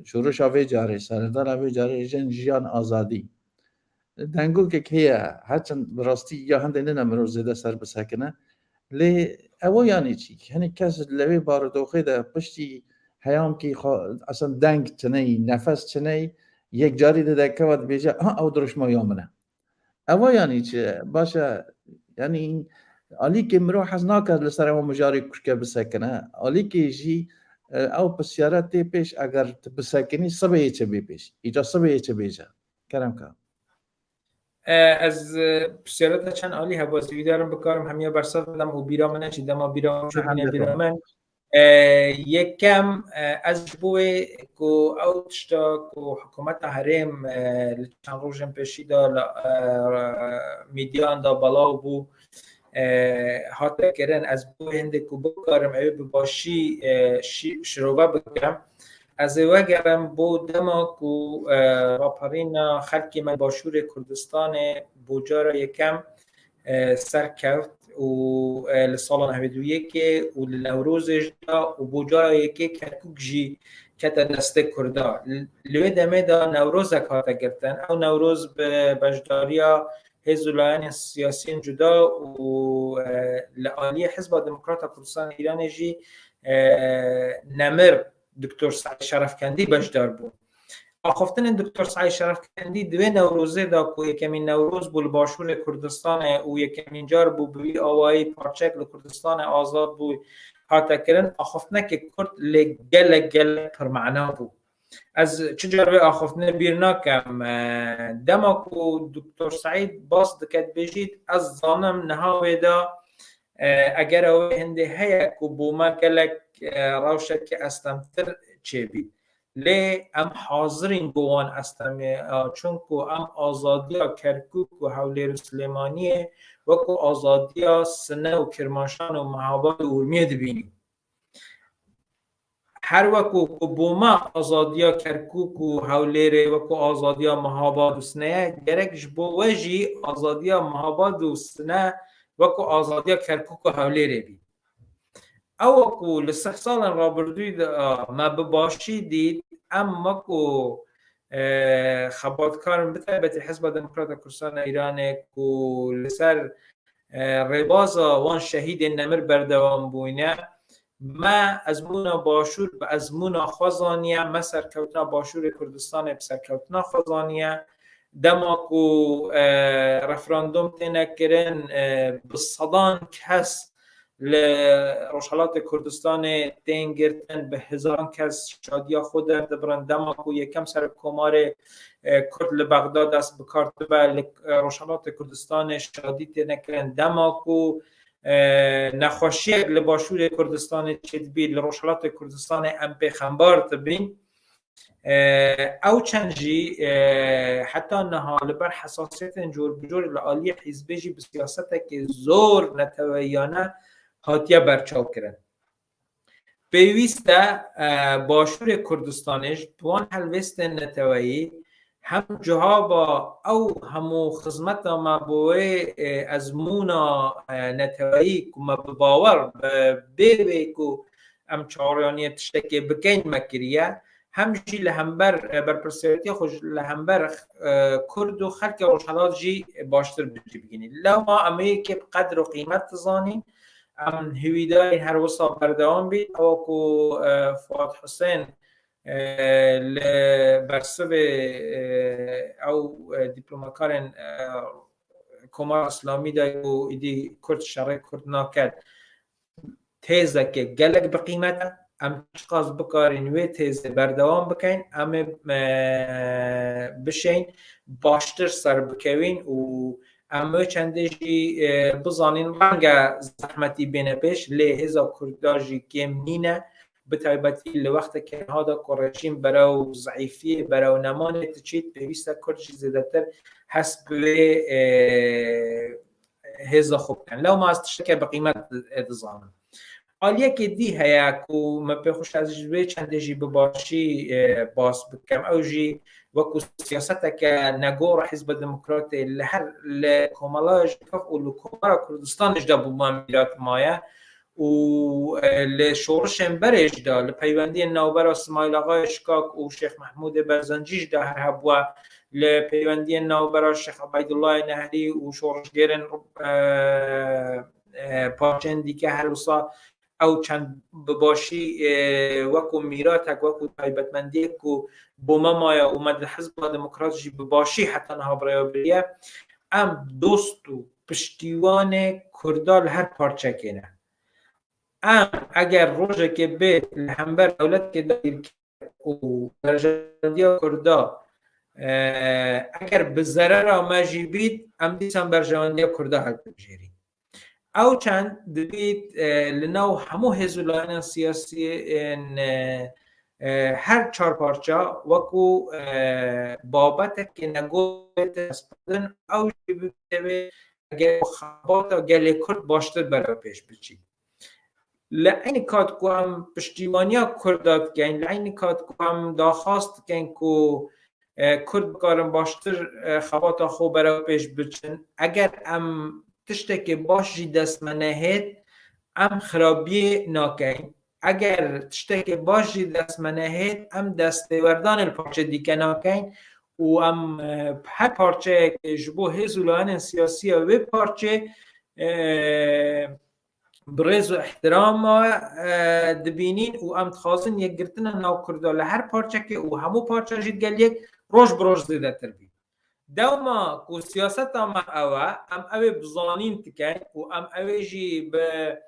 شروع آوی جاری سردار آوی جاری جیان آزادی دنگو که کیه هرچند براستی یا هنده نه مروز زده سر بسکنه لی او یعنی چی یعنی کس لوی باردوخی ده پشتی هیام که اصلا دنگ چنهی نفس چنهی یک جاری ده که ود بیجه او دروش ما یامنه او یعنی چی باشه یعنی علی که مرو حز ناکد لسر او مجاری کشکه بسکنه علی که جی او بسیارت تی پیش اگر بسکنی صبح ایچه بی پیش ایجا صبح ایچه بیجه کرم که از بسیارت چند عالی هبازوی دارم بکارم همیا برصد بدم و بیرامنه چی دما بیرامن یکم از بوی که او تشتا که حکومت حریم چند روزم پیشی دا میدیان دا بلاو بو حتی کرن از بوی هنده که بکارم اوی بباشی شروع بگم از اوی گرم بو دما که راپرین خلقی من باشور کردستان بوجارا یکم سرکفت و لسال 91 و لنوروزش دا و بوجارا یکی کرکوک جی کتا دسته کرده لوی دمه دا نوروز کاتا گرتن او نوروز به بجداریا حزولایان سیاسیین جدا و لعالی حزب دموکرات کردستان ایران جی نمر دکتر سعی شرفکندی بجدار بود آخفتن دکتر سعی شرفکندی دوی نوروزه دا که یکمین نوروز بول باشور کردستان و یکمین جار بو بوی آوائی پارچک لکردستان آزاد بو حتی کرن آخفتنه که کرد لگل پرمعنا بو از چجار به آخفتنه بیرنا کم دما که دکتر سعید باز دکت بجید از زانم نهاوی دا اگر اوی هنده هیا که بوما گلک روشت که استمتر چه بید لی ام حاضرین بوان استمی چون که ام آزادیا کرکوک و حولیر سلیمانیه و که آزادیا سنه و کرماشان و محابات و ارمیه دبینیم هر وقت که بوما آزادیا کرکوک و حولیر و که آزادیا محابات و سنه گرکش بو وجی آزادیا محابات و سنه و که آزادیا کرکوک و حولیر بید او که لسه سال را بردوی ما بباشی دید اما که خباتکارم بتابت حزب دموکرات کردستان ایران که لسر ربازا وان شهید نمر بردوام بوینه ما ازمونا باشور به ازمونا خوزانیه ما سرکوتنا باشور کردستان بسرکوتنا خوزانیه دما که رفراندوم تینه کرن بصدان کس لروشالات کردستان تین گرتن به هزاران کس شادیا خود دبرن دماغ و یکم سر کمار کرد لبغداد است بکارت به روشالات کردستان شادی تنکرن دماغ و نخوشی لباشور کردستان چدبی لروشالات کردستان ام پیغمبر تبین او چنجی حتی نها لبر حساسیت جور بجور لعالی حزبی جی بسیاست که زور نتویانه هاتیه برچاو کرن پیوسته باشور کردستانش دوان هلوست نتویی هم جهاب او همو خدمت ما بوی ازمونا نتویی که ما باور بیوی که ام چهاریانی تشتکی بکین مکریه همجی لهمبر برپرسیتی خوش لهمبر کرد و خلق روشالات جی باشتر بجی بگینی لو ما امی که قدر و قیمت تزانی ام هویدای هر وصا بردوان بید او که فؤاد حسین برسب او دیپلوماکارن کمار اسلامی دای و ایدی کرد شرق کرد ناکد تیزه که گلک بقیمته ام چقاس بکارین وی تیزه بردوام بکن ام بشین باشتر سر بکوین و ام چنده جی بزانین رنگ زحمتی بینه پیش لیهزا کرداجی کم نینه بتایبتی لوقت که هادا قرشین براو ضعیفی براو نمانه تچید بویسته کردشی زیدتر حسب هزا خوب کن لو ما از تشتکه بقیمت ادزانم آلیه که دی هیا کو ما بخوش از جوی چنده جی بباشی باس بکم او جی وکو سیاست که نگور حزب دموکرات لهر لکمالاج کف و لکمارا کردستانش دا بومان میلات مایه و لشورش برش دا لپیوندی نوبر اسماعیل آقای اشکاک و شیخ محمود برزنجیش دا هر هبوا لپیوندی نوبر شیخ عبیدالله نهری و شورش گیرن پاچندی که هر وصا او چند بباشی وکو میراتک وکو تایبتمندی که بوما مایا اومد حزب دموکرات جی بباشی حتی نها برای ام دوست و پشتیوان کردال هر پارچه کنه ام اگر روژه که به همبر دولت که دایر و برجندی کردا اگر به ضرر مجی بید ام دیسان برجندی کردا حل بجیری او چند دبید لناو همو حزولان سیاسی هر چهار پارچه وکو بابت که نگویت اسپدن او جیبه اگر خبات و گلی کرد باشتر برای پیش بچید لعین کات که هم پشتیوانی کردات گین لعین کات که هم داخواست گین که کرد بکارم باشتر خبات خوب برای پیش بچن اگر هم تشتکی باشی دست منهید ام خرابی ناکین اگر تشتکی باشی دست منهید ام دستوردان الپارچه دیگه ناکین و ام هر پارچه که جبو هزولان سیاسی و پارچه برز و احترام دبینین و ام تخوازن یک گرتن ناو کرده هر پارچه که و همو پارچه جید گل یک روش بروش زیده تر بید دوما کو سیاست ما ام اوه بزانین تکن و ام اوه جی به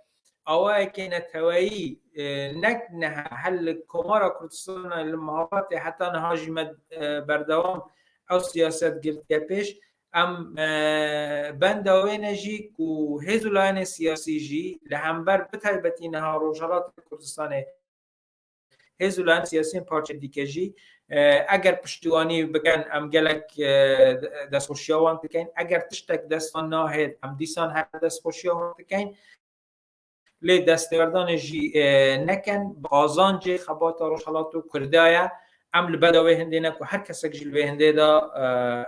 اوه که نتوایی نک نه حل کمارا کردستان المحافظت حتی نهاجی بردوام او سیاست گرتیا پیش ام بند اوه نجی کو هزولان سیاسی جی لهمبر بتایبتی نها روشالات کردستان هزولان سیاسی پارچه دیکه جی اگر پشتیوانی بکن ام گلک دست خوشیاوان بکن اگر تشتک دستان ناهد ام دیسان هر دست خوشیاوان بکن لی دستوردان جی نکن بازان جی خبات روشالاتو کردایا ام لبداوی هنده نکو هر کسک جی لوی هنده دا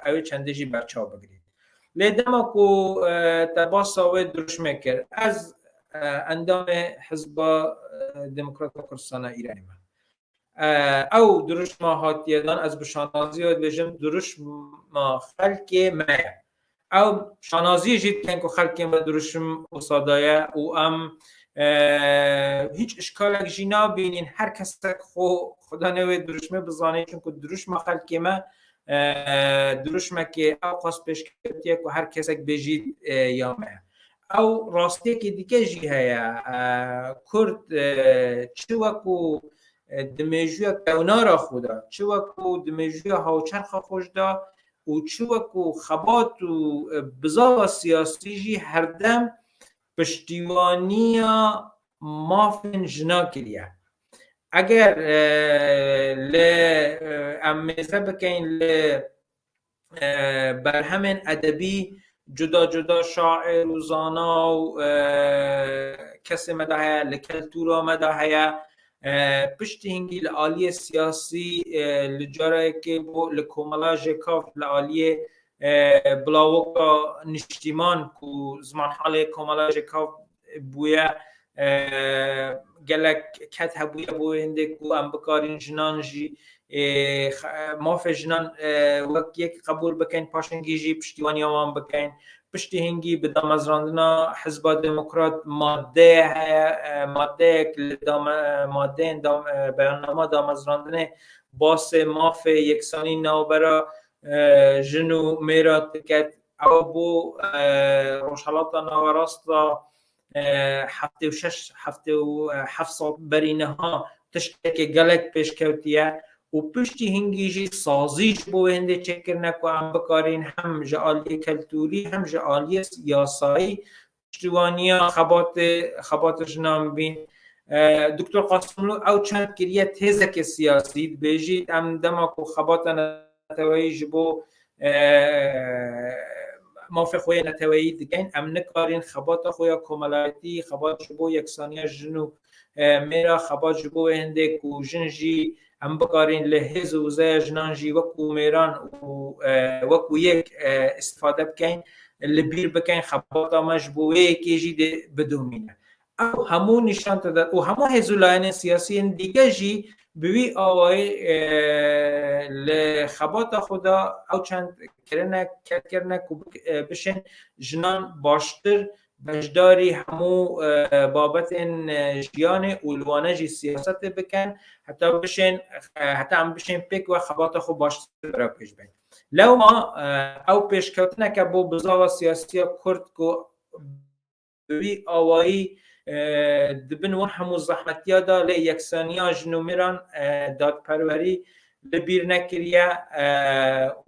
اوی چنده جی برچاو بگرید لی دما کو تباساوی دروش مکر از اندام حزب دموکرات کردستان ایرانی من او دروش ما هاتیدان از بشانازی و بجم دروش ما خلق ما او شانازی جید کن که خلق ما دروش اصادایه و ام هیچ اشکال جینا بینین هر کس خدا نوی دروش ما بزانه چون که دروش ما خلق ما دروش ما که او قصد پیش کردیه که هر کس بجید یا ما او راستی که دیگه جی هیا کرد چه وکو دمجوی کهونا را خودا چه وکو دمجوی هاوچرخ خوش دا و چه وکو خبات و بزاو سیاسی جی هر دم پشتیوانی مافن جنا کریه اگر امیزه بکن بر همین ادبی جدا جدا شاعر و زانا و کسی مدهه لکلتورا مدهه پشتی هنگی لعالی سیاسی لجاره که لکوملا جکاف لعالی بلاوکا نشتیمان که زمان حال کوملا جکاف بویا گلک کت هبویا بویا هنده که ام بکارین جنان جی ماف جنان وقت یک قبول بکن پاشنگی جی پشتیوانی آمان بکن پشتی هنگی به دامزراندنا حزب دموکرات ماده بیاننامه دامزراندنه باس ماف یکسانی نو برا جنو میرا تکت او بو روشحالاتا نواراستا هفته و شش هفته و 700 برینه ها تشتک گلک پیش کوتیه و پشتی هنگیجی سازیش بو هنده چکر نکو هم بکارین هم جعالی کلتوری هم جعالی یاسایی پشتوانی خبات جنام بین دکتر قاسملو او چند کریه تیزک سیاسی بیجید هم دماکو خبات نتوایی جبو موافق خوی نتوایی دیگه ام نکارین خبات خوی کمالایتی خبات جبو یکسانی جنو میرا خبات جبو هنده کو جنجی ام بکارین لحظ و زی جنان جی وکو میران وکو یک استفاده بکن لبیر بکن خبات مجبوه که جی بدومینه او همون نشان تداد و همون هزولاین سیاسی دیگه جی بوی آوای لخبات خدا او چند کرنه که بشن جنان باشتر بجداری همو بابت جیان اولوانه جی سیاست بکن حتی هم بشن پیک و خبات خود باشتر برای پیش بین لو ما او پیش کتنه که بو بزاو سیاسی کرد که بوی آوایی دبن ون همو زحمتیا دا لی یکسانیا جنومیران داد پروری لبیر نکریه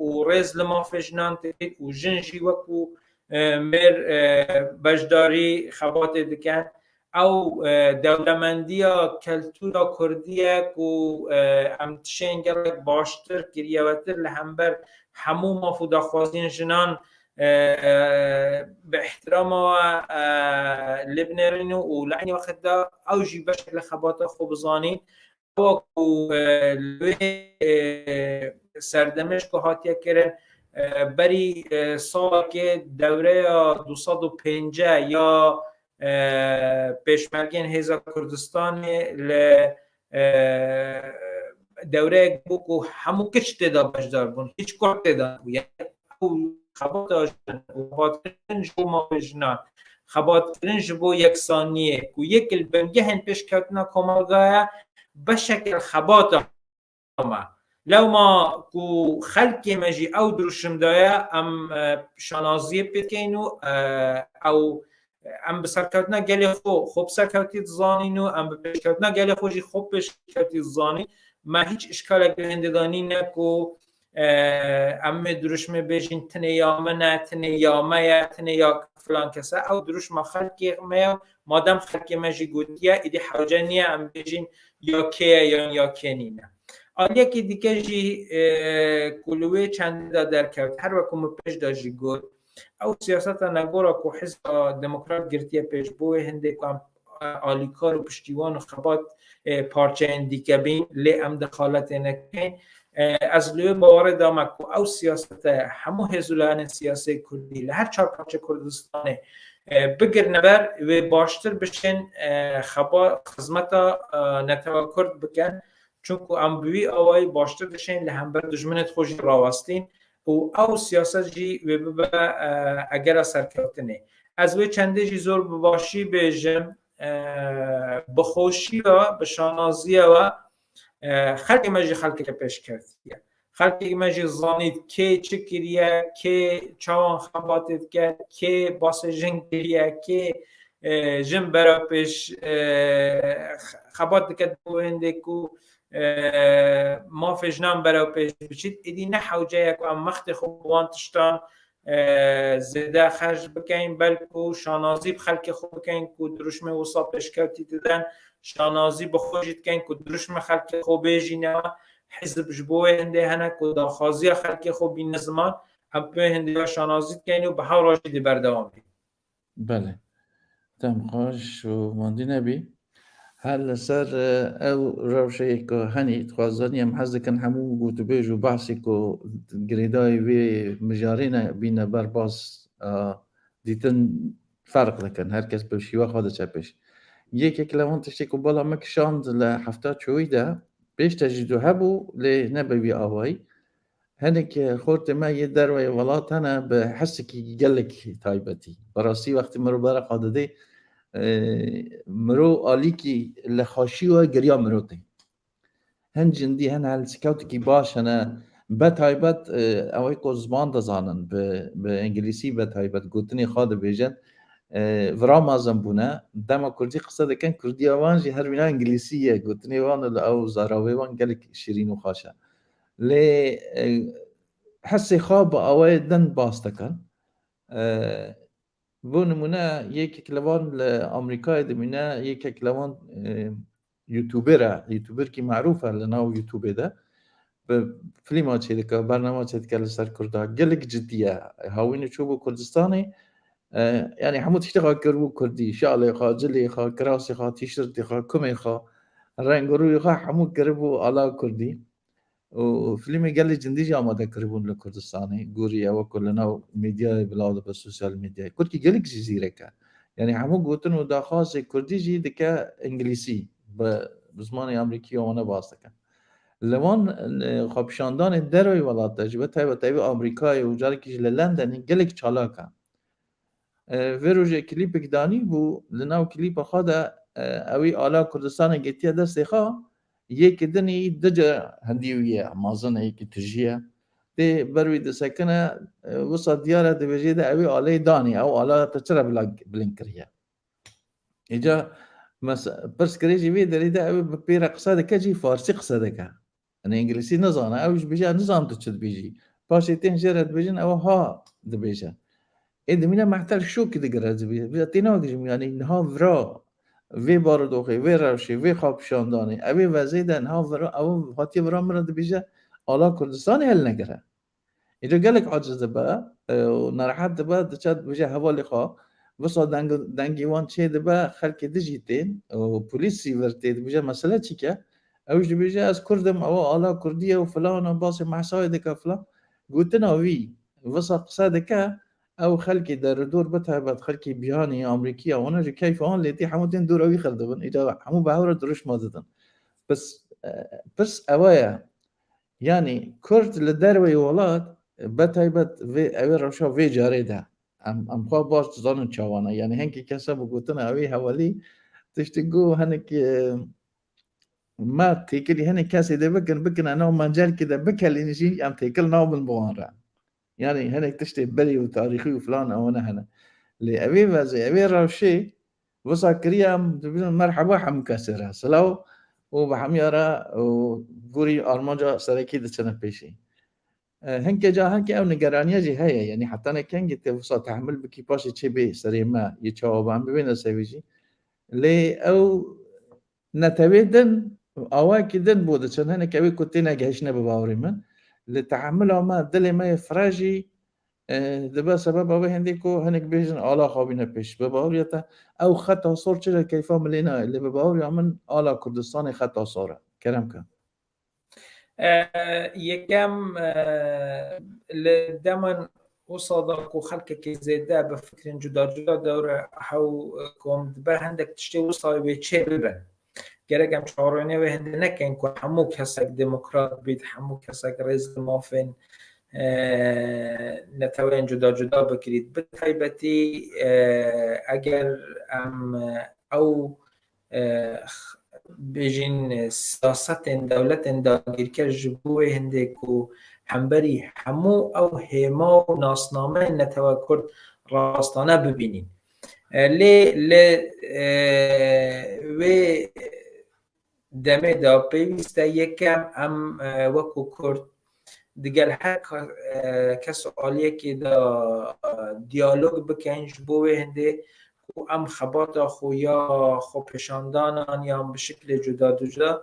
و ریز لماف جنان تید و جنجی وکو مر بجداری خبات دکن او دولمندیا کلتورا کردیه که امتشین گلک باشتر کریه وتر لحنبر همو مافودا خوازین جنان به احترام و لبنرینو و لعنی وقت دا اوجی بشکل خبات خوب زانین و سردمش که هاتیه کرن بری سال که دوره 250 یا پیشمرگین هیزا کردستان دوره بو همو کچ تدا بجدار بون هیچ کرد تدا خبات آجن و خباترین جو ما بجنان خباترین جو یکسانیه که یک البنگه هن پیش کتنا کمالگاه بشکل خبات ما لو ما که خلقی مجی او دروشم دایا ام شانازیه پیتکینو او ام بسرکتنا گلی خوب سرکتید زانینو ام بپیشکتنا گلی خوشی خوب پیشکتید زانی ما هیچ اشکال گرندگانی نکو ام دروش می بیشین تنه یا منه تنه یا میا تنه یا فلان کسا او دروش ما خلقی میا مادم خلقی مجی گوتیا ایدی حوجه نیه ام بیشین یا که یا که نینه آلیه که دیگه جی کلوه چند در کرد هر وکم پیش دا جی گود او سیاست نگورا که حزب دموکرات گرتیه پیش بوه هنده که آلیکار و پشتیوان و خبات پارچه اندیکه بین لی ام دخالت نکن از لوی باور دامه که او سیاست همو هزولان سیاسی کردی لهر چار پارچه کردستانه بگر نبر و باشتر بشن خدمت نتوا کرد بکن چونکه ام بوی آوای باشتر بشن لهم بر دجمنت خوش راوستین و او سیاست جی و اگر سرکتنه از وی چنده جی زور بباشی بجم بخوشی و بشانازی و خلق مجی خلق که پیش کردیه خلقی مجی زانید که چه کریه، که چوان خباتید که، که باس جنگ کریه، که جن برا پیش خبات دکت بوینده کو ما فجنان برا پیش بچید ایدی نحوجه یک ام مخت خوب وانتشتان زده خرج بکن بلکو شانازی بخلق خوب بکن کو دروشم وصا پیشکوتی دادن شانازی بخوجید کن کو دروشم خلق خوب بیجینه حزب جبوه هنده هنه کو داخازی خلق خوب بین نظمان اپه هنده شانازی کنی و به هر راجی دی بردوام بید. بله تم خوش و ماندی نبی هل سر او روشی که هنی خوازانی هم حز کن همو گوتو بیج و بحثی که گریدای وی مجارین بین بر باز دیتن فرق لکن هر کس به شیوه خواده چپش یکی کلمان تشتی که بالا مکشاند لحفتا چوی ده بیش تجدو هبو لی نبوی آوائی هنك خورت ما يدروي ولات أنا بحسك يقلك تايبتي براسي وقت مرو برا قاددي مرو آليكي لخاشي وقريا مروتي هن جندي هن هالسكوتكي باش أنا بتايبت أويكو زمان دزانن بإنجليزي بتايبت قلتني خاد بيجن فرا زنبونا دما كردي قصة كان كردي وانجي هربنا إنجليزية قلتني وان أو زاراوي وان قالك شيرين وخاشا لي حسي خواب اوای دن باستکن بو نمونه یک کلوان لامریکای دمینه یک کلوان یوتیوبر کی معروفه لناو یوتیوب ده به فیلم چه که برنامه چه که لسر کرده گلک جدیه هاوینه چوبو کردستانی يعني حمود تشتغل كربو كردي شالي خا جلي خا كراسي خا تيشرتي خا كمي خا رنگرو خا حمود كربو على كردي وفيلم قال لي جندي آماده كربون لكردستاني قوري او كلنا ميديا بلاد بالسوشيال ميديا كركي قال لك جزيره كا يعني همو قوتن ودا خاص كردي جي دكا انجليزي بزمان امريكي وانا باستك لوان خبشاندان دروي ولات تجربه تايبه امريكا وجاركي لندن قال لك چالاكا وروجه كليب داني بو لناو كليب خدا اوي الا كردستان گتيا دست خا یک دنی دجا هندیویه مازن ایک تجیه ده بروی دسکنه وسط دیاره دویجه ده اوی آله دانی او آله تچرا بلنکریه ایجا پرس کریجی وی داری ده اوی بپیره قصه ده کجی فارسی قصه ده که انا انگلیسی نزانه اوش بیجه نزان تو چد بیجی پاشی تین جرد بیجن او ها ده بیجه ای دمینه محتل شوکی ده گرد بیجه بیجه تینا گجم یعنی نها ورا وی باردوخی وی روشی وی خوابشاندانی اوی وزیدن ها ورا او هاتی ورا مرد بیجه آلا کردستانی هل نگره اینجا گلک عاجزه با و نراحت با دچاد بیجه حوالی خواه وصا دنگیوان چه با خلک دیجیتین و پولیسی ورتید بیجه مسئله چی که اوش بیجه از کردم او آلا کردیه و فلان و باسی محسای دکا فلان گوتن اوی وصا قصه دکا او خلکی در دور بتعبد خلکی بیانی امریکی اونا جو کیف آن لیتی همون دور اوی خرده بن ایجا همون به هور درش مازدن بس اوایا يعني كرد لدروي ولاد بتعبد في اوی روشا وی جاره ده ام خواه باش زانن چوانه يعني هنکی کسا بگوتن اوی حوالی تشتگو هنک ما تيكلي هنك كاسي ده بكن انا منجل كده بكل نجي ام تيكل نوم الموارا يعني هنك تشتي بري وتاريخي وفلان او انا هنا اللي ابي بازي ابي روشي وصا كريام مرحبا حم كسرها سلو وبحميرا وغوري ارمانجا سركي دچنا بيشي هنك جا هنك او نگرانيه جي هي يعني حتى انا كان جت وصا تحمل بكي باشي تشي بي سري ما يچاوبان ببين سويجي لي او نتويدن اواكدن بود چون هنك اوي كنتنا جهشنا بباوري من لتحمل ما دل ما فراجي دبا سبب اوي هنديكو هنك بيجن الا خوابينا بيش بباوريتا او خطا صور چرا كيفا ملينا اللي بباوري من الا كردستان خطا صوره كلام كان یکم لدمن وصادق وخلك كي زيدا بفكر جدا جدا دور حو كوم دبا هندك تشتي وصاي بيتشي ببن گرگم چهارانه و هنده نکن که همو کسک دموکرات بید همو کسک رئیس مافن نتوان جدا جدا بکرید بطیبتی اگر او بجین سیاست دولت داگیر که جبوه هنده که همبری همو او هما و ناسنامه نتوه کرد راستانه ببینین لی و دمه دا پیوسته یکم ام وکو کرد دیگر هر کس آلیه که دا دیالوگ بکنج بوه هنده و ام خبات خو یا خو پشاندانان یا به شکل جدا جدا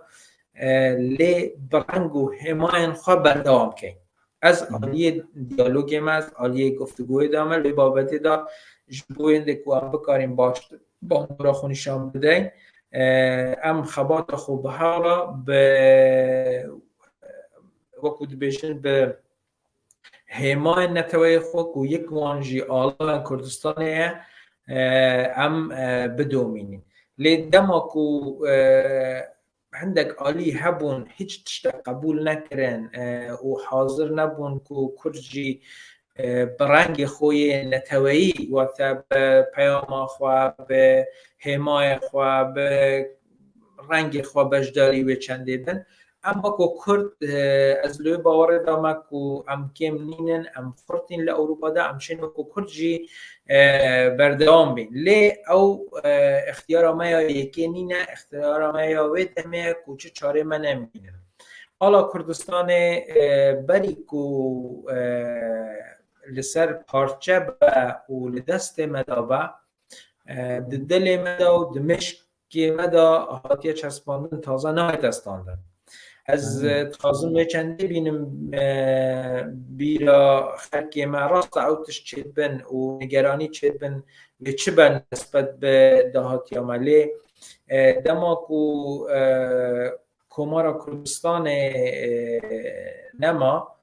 لی برنگ و هماین خو بردام کن از آلیه دیالوگ ما از آلیه گفتگوی دامه لی بابتی دا جبوه هنده که ام بکاریم باش باندورا خو نشان بدهیم ام خبات خو بحالا به وەکو دەبێژن بە هێمای نەتەوەی خۆک و یەک وانژی ئاڵان کوردستانەیە ئەم بدۆمینین لێ دەماک و هەندێک ئالی هەبوون هیچ تشتێک قبول نەکردن و حاضر نەبوون و کورجی بەڕەنگی خۆی نەتەوەیی واتە بە پەیاما خوا بە هێمای خوا بە ڕەنگی خوا بەشداری وێ چەندێ بن ام بکو کرد از لوی باور دامک و ام کم نینن ام خورتین لأوروپا دا ام شن بکو کرد جی بردوام بین لی او اختیار ما یا یکی نینه اختیار ما یا وید همه کوچه چاره من نمینه حالا کردستان بری کو لسر پارچه با و لدست مدا با دل مدا و دمشق مدا هاتیه چسباندن تازه نهای دستاندن از تازم چندی بینم بیرا خلقی ما راست اوتش چید بن و نگرانی چید بن به چه بن نسبت به دهاتی عملی دماکو کمارا کردستان نما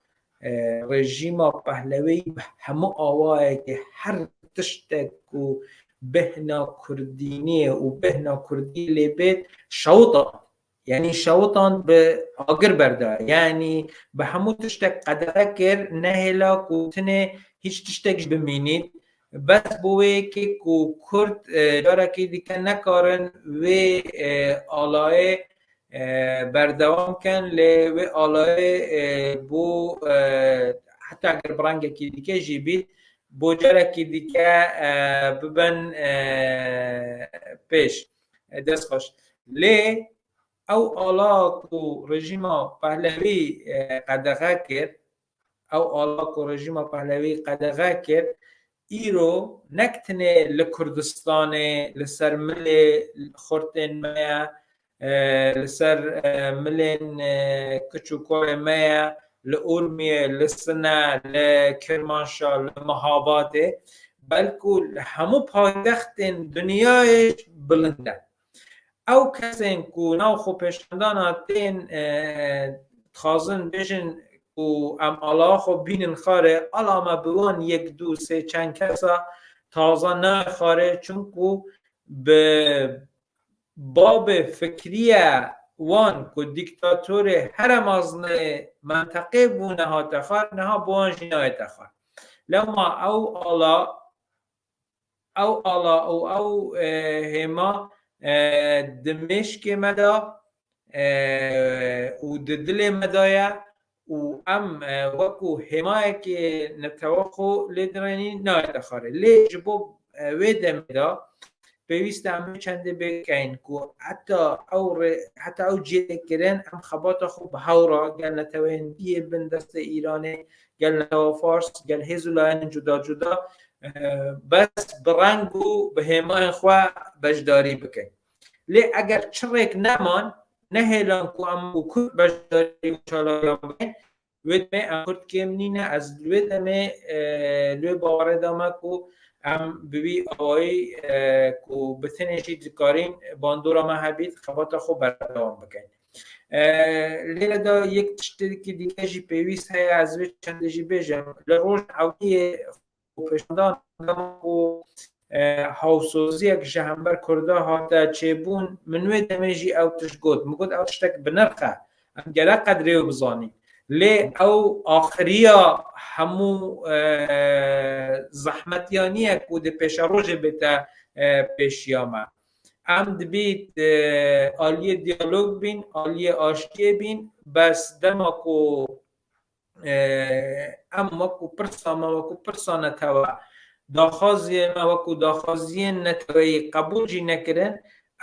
رژیم پهلوی همه آوائه که هر تشتک و بهنا کردینی و بهنا کردی لبید شوطا یعنی شوطان به آگر برده یعنی به همون تشتک قدره کر نهلا کوتنه هیچ تشتکش بمینید بس بوه که کو کرد داره که دیگه نکارن و آلای بردوام کن لی و آلای بو حتی اگر برنگه که دیگه جیبید بوجره که دیگه ببن پیش دست خوش لی او آلا کو رژیم پهلوی قدغه کرد او آلا کو رژیم پهلوی قدغه کرد ایرو نکتنه لکردستان لسر مل خورتن میا لسر ملن کچوکوی میا لأورمیه لسنه لکرمانشاه لمهاباته بلکو همو پایتختن دنیای بلنده او کسین کو نو خو پشتندان هاتین خازن بشن و ام الله خو بینن خاره علامه بوان یک دو سه چند کسا تازه نه خاره چون کو به باب فکریه وان کو دیکتاتور هر مازنه منطقه بونه ها تخار نه ها بوان جنای تخار لما او الله او هما دمشق مدا و دل مدایا و ام وکو حمایه که نتوقع لیدرانی نایت خاره لی جبو وید مدا پیوست همه چنده بکن که حتی او جیده کرن ام خبات خوب هورا گل نتوهندی بندست ایرانه گل نتوه فارس گل هزولاین جدا جدا بس برنگو به همه خواه بجداری بکن لی اگر چرک نمان نهیلان که امو کرد بجداری چالا بکن وید می ام کرد کم نینه از وید می لوی باوره دامه که ام ببی آوایی که بتنشی دکارین باندورا محبید خبات خوب بردوام بکن لیلا دا یک تشتری که دیگه جی پیویست های از وید چنده جی بیجم لروش عوی پشندان و هاوسوزی که جهنبر کرده هاتا چه بون منوی دمیجی او تشگود مگود او تشتک بنرخه ام گره قدری و بزانی لی او آخریا همو زحمتیانیه که ده پیش روژه بیتا پیشیامه ام دبید آلیه دیالوگ بین آلیه آشتیه بین بس دما که ام وەکو پرسامە وەکو پرسانەتەوە داخوازیێمە وەکو داخوازیên neteweyê qebûlî nekirin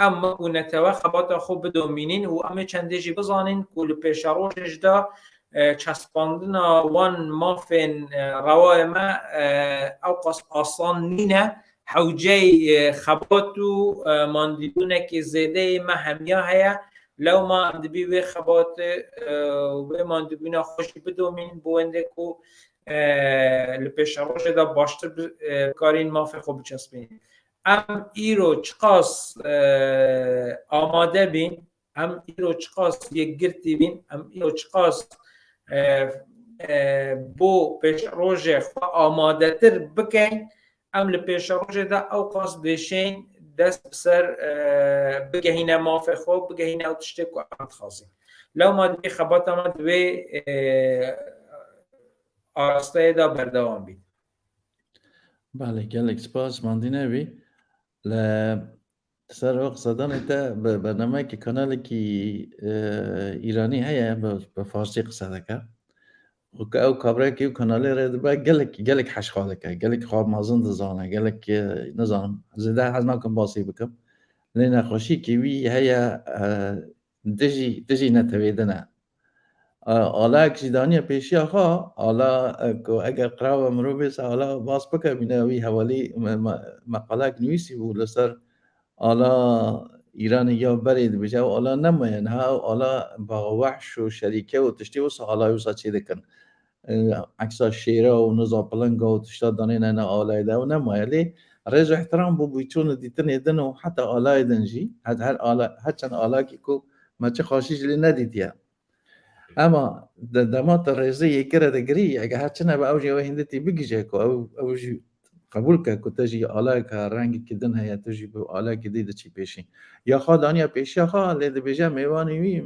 em wekû netewe xebata xwe bidomînin û em ê çendê jî bizanin ku li pêşerojê da çespandina wan mafên rewayê me ew qas asan nîne hewceyê xebat û mandîbûnekê zêdeyê me hemiya heye lewma em dibî wê xebatê wê mandîbûna xwe jî bidomînin bi wendê ku li pêşerojê da baştir bikarîn mafê xwe biçespînin. Em îro çi qas amade bîn, em îro çi qas yekgirtî bîn, em îro çi qas bo pêşerojê xwe amadetir bikin, em li pêşerojê de ew qas dêşên dest bi ser bigehîne mafê xwe, bigehîne ew tiştê ku em dixwazin. Lewma divê xebata me divê arasteyê da berdewam bîn. بله gelek spas mandînevî li ser wek sedanê te bi bernameyekî kanalekî îranî heye bi farsî qise dike û ku ew kabrekî û kanalê rê dibe gelek heşxa dike, gelek xwe mezin dizane, gelek nizanim zêde hez nakim basî bikim. Lê nexweşîkî wî heye dijî netewê dine. Alayek jî daniye pêşiya xwe ala ku eger qirawa mirovê se ala bas bike bîne wî hewalî meqalek nivîsî bû li ser ala Îranê ya berê dibêje ew ala nemaye niha ew ala bawehş û şerîke û tiştî wisa ala wisa çê dikin. Eksa şêra û niza pilinga û tişta danêne ne alayê de ew nemaye lê rêz û ihtiram bû bûyçûnê dîtinê din û heta alayê din jî her çend alakî ku me çi xweşî ji lê nedîtiye. Ama demata rêzê yêkire de girî eger her çi nebe ew jî ew hîndetî bigije ku ew jî qebûl ke ku te jî alayeka rengekî din heye tu jî bi alayekî dî diçî pêşî. Ya xwe daniya pêşiya xwe lê dibêje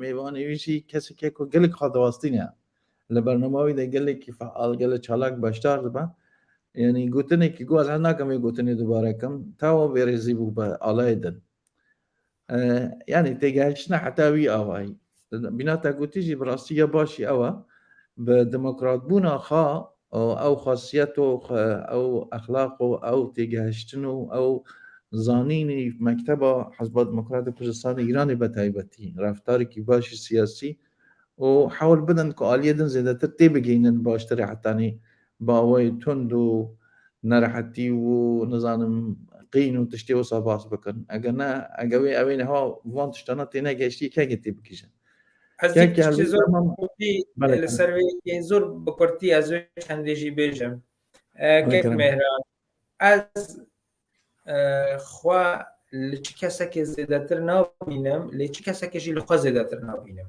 mêvanê wî jî kesekê ku gelek xwe diwastîne. Li bername wî de gelekî feal gelek çalak beşdar dibe. Yani gotinekî got ez hez nakim vê gotinê dubare kim tawa bêrêzî bû bi alayê din. Yani têgihiştina heta wî awayî. Bîna te gotî jî bi rastî ya başî ew e bi demokratbûna xwe ew xasiyet û ew exlaq û ew têgihiştin û ew zanînê mekteba Hezba Demokratîk Kurdistanê Îranê be taybetî reftarekî başî siyasî û hewl bidin ku aliyê din zêdetir tê bigihînin baştirê hetanî bi awayê tund û nerehetî û nizanim qîn û tiştê wisa bas bikin. Eger ne eger wê evê niha van tiştana tê negehiştî kekê tê bikîjin. Ez tiştê zor li ser wê zor bi kurtî ez ê çendê jî bêjim. Kek Mehran ez xwe li çi kesekê zêdetir nabînim, lê çi kesekê jî li xwe zêdetir nabînim.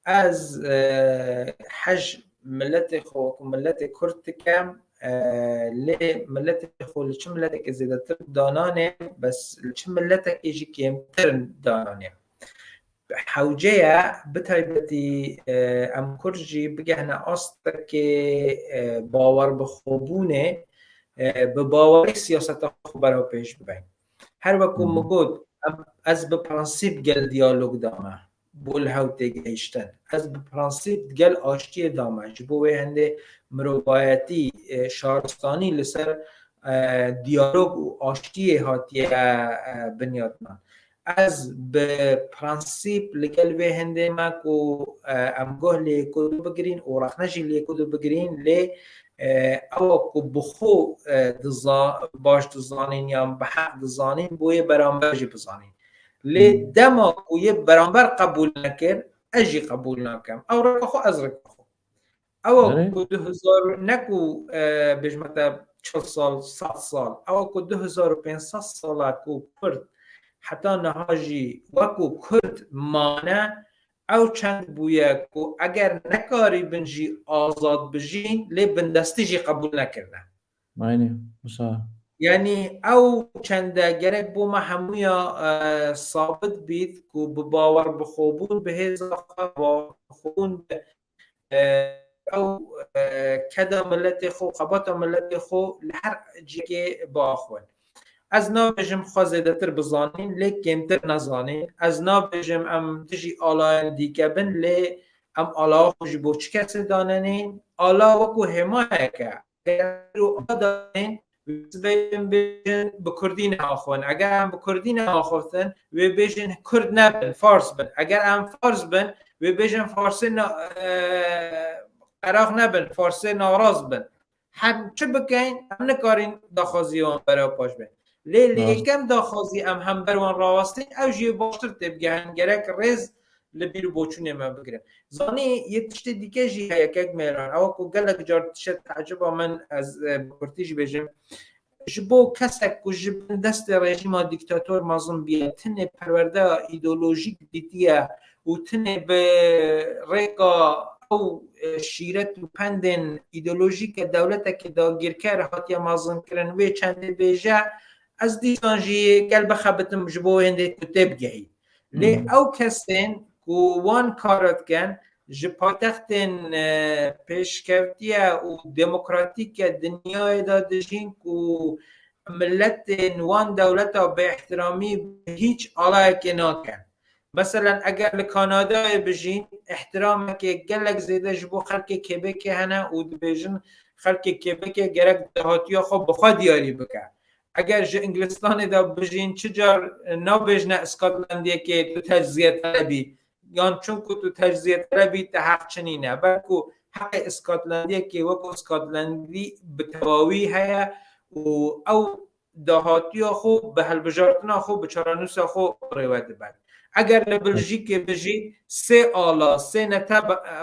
Ez hej milletê xwe wekû milletê Kurd dikem lê milletê xwe li çi milletekê zêdetir dananê bes li çi milletekê jî kêmtir dananê. Hewceye bi taybetî em Kurd jî bigehne astekê bawer bi xwebûnê bi bawerî siyaseta xwe berew pêş bibin. Her wekû min got ez bi prensîp gel diyalog dame bo li hew têgihiştin. Ez bi prensîp gel aştiyê dame ji bo wê hindê mirovayetî şaristanî li ser diyalog û aştiyê hatiye binyatman. Ez bi prensîp li gel vê hindê me ku em goh lêkolî bigirîn û rexne jî lêkolî bigirîn lê ew ku bi xwe baş dizanîn yan bi heq dizanîn bû yê beramber jî bizanîn. Lê dema ku yê beramber qebûl nekir ez jî qebûl nakim. Ew reka xwe ez reka xwe. Ew ku 2000 ne ku bêjme te 40 sal 100 sal ew ku 2500 sala ku Kurd heta niha jî wekû Kurd mane ew çend bûye ku eger nekarîbin jî azad bijîn lê bindestî jî qebûl nekirine. Aynen. Wisa Yani ew çende gerek bû me hemûya sabit bît ku bi bawer bi xwebûn bi hêza xwebûn ew keda milletê xwe xebata milletê xwe li her cihê biaxwin. Ez nabêjim xwe zêdetir bizanîn lê kêmtir nezanîn. Ez nabêjim em dijî alayên dîke bin lê ام آلا خوش بو چه کسی داننین آلا وکو همه که رو آدانین بیشن بکردی نخوان اگر هم بکردی نخوان و بیشن کرد نبن فارس بن اگر هم فارس بن و بیشن فارسی عراق نبن فارسی ناراض بن هر چه بکن هم نکارین داخوازی هم برای پاش بن لیلی کم داخوازی هم بروان راوستین او جیو باشتر تبگه هنگرک ریز لبیرو بوچونه ما بگیرم زانی یه تشت دیگه جی هیا که میران او کو گلک جار تشت تعجبا من از بکرتیج بجم جبو کسک کو جب دست رژیم دیکتاتور مازن بیه تنه پرورده ایدئولوژیک دیتیه و تنه به ریکا او شیرت و پندن ایدئولوژیک دولت که دا گیرکر هاتیا مازن کرن و چند بیجه از دیسان جی گل بخبتم جبو هنده کتب گهی لی او کسین کو وان کارت کن جپاتختن پیشکفتیه و دموکراتیک دنیای دادشین کو ملت وان دولتا به احترامی هیچ علاقه ناکن مثلا اگر لکانادا بجین احترام که گلک زیده جبو خلق کبک هنه و بجین خلق کبک گرک دهاتی خوب بخواد دیاری بکن اگر جو انگلستان دا بجین چجار نابجنه اسکاتلندیه که تو تجزیه طلبی یان چون که تو تجزیه طلبی تا حق چنینه بلکو حق اسکاتلندیه که وکو اسکاتلندی بتواوی هیا و او دهاتی خوب به هلبجارتنا خوب به چرانوس خوب روید بد اگر لبلژیک بجی سه آلا سه نتا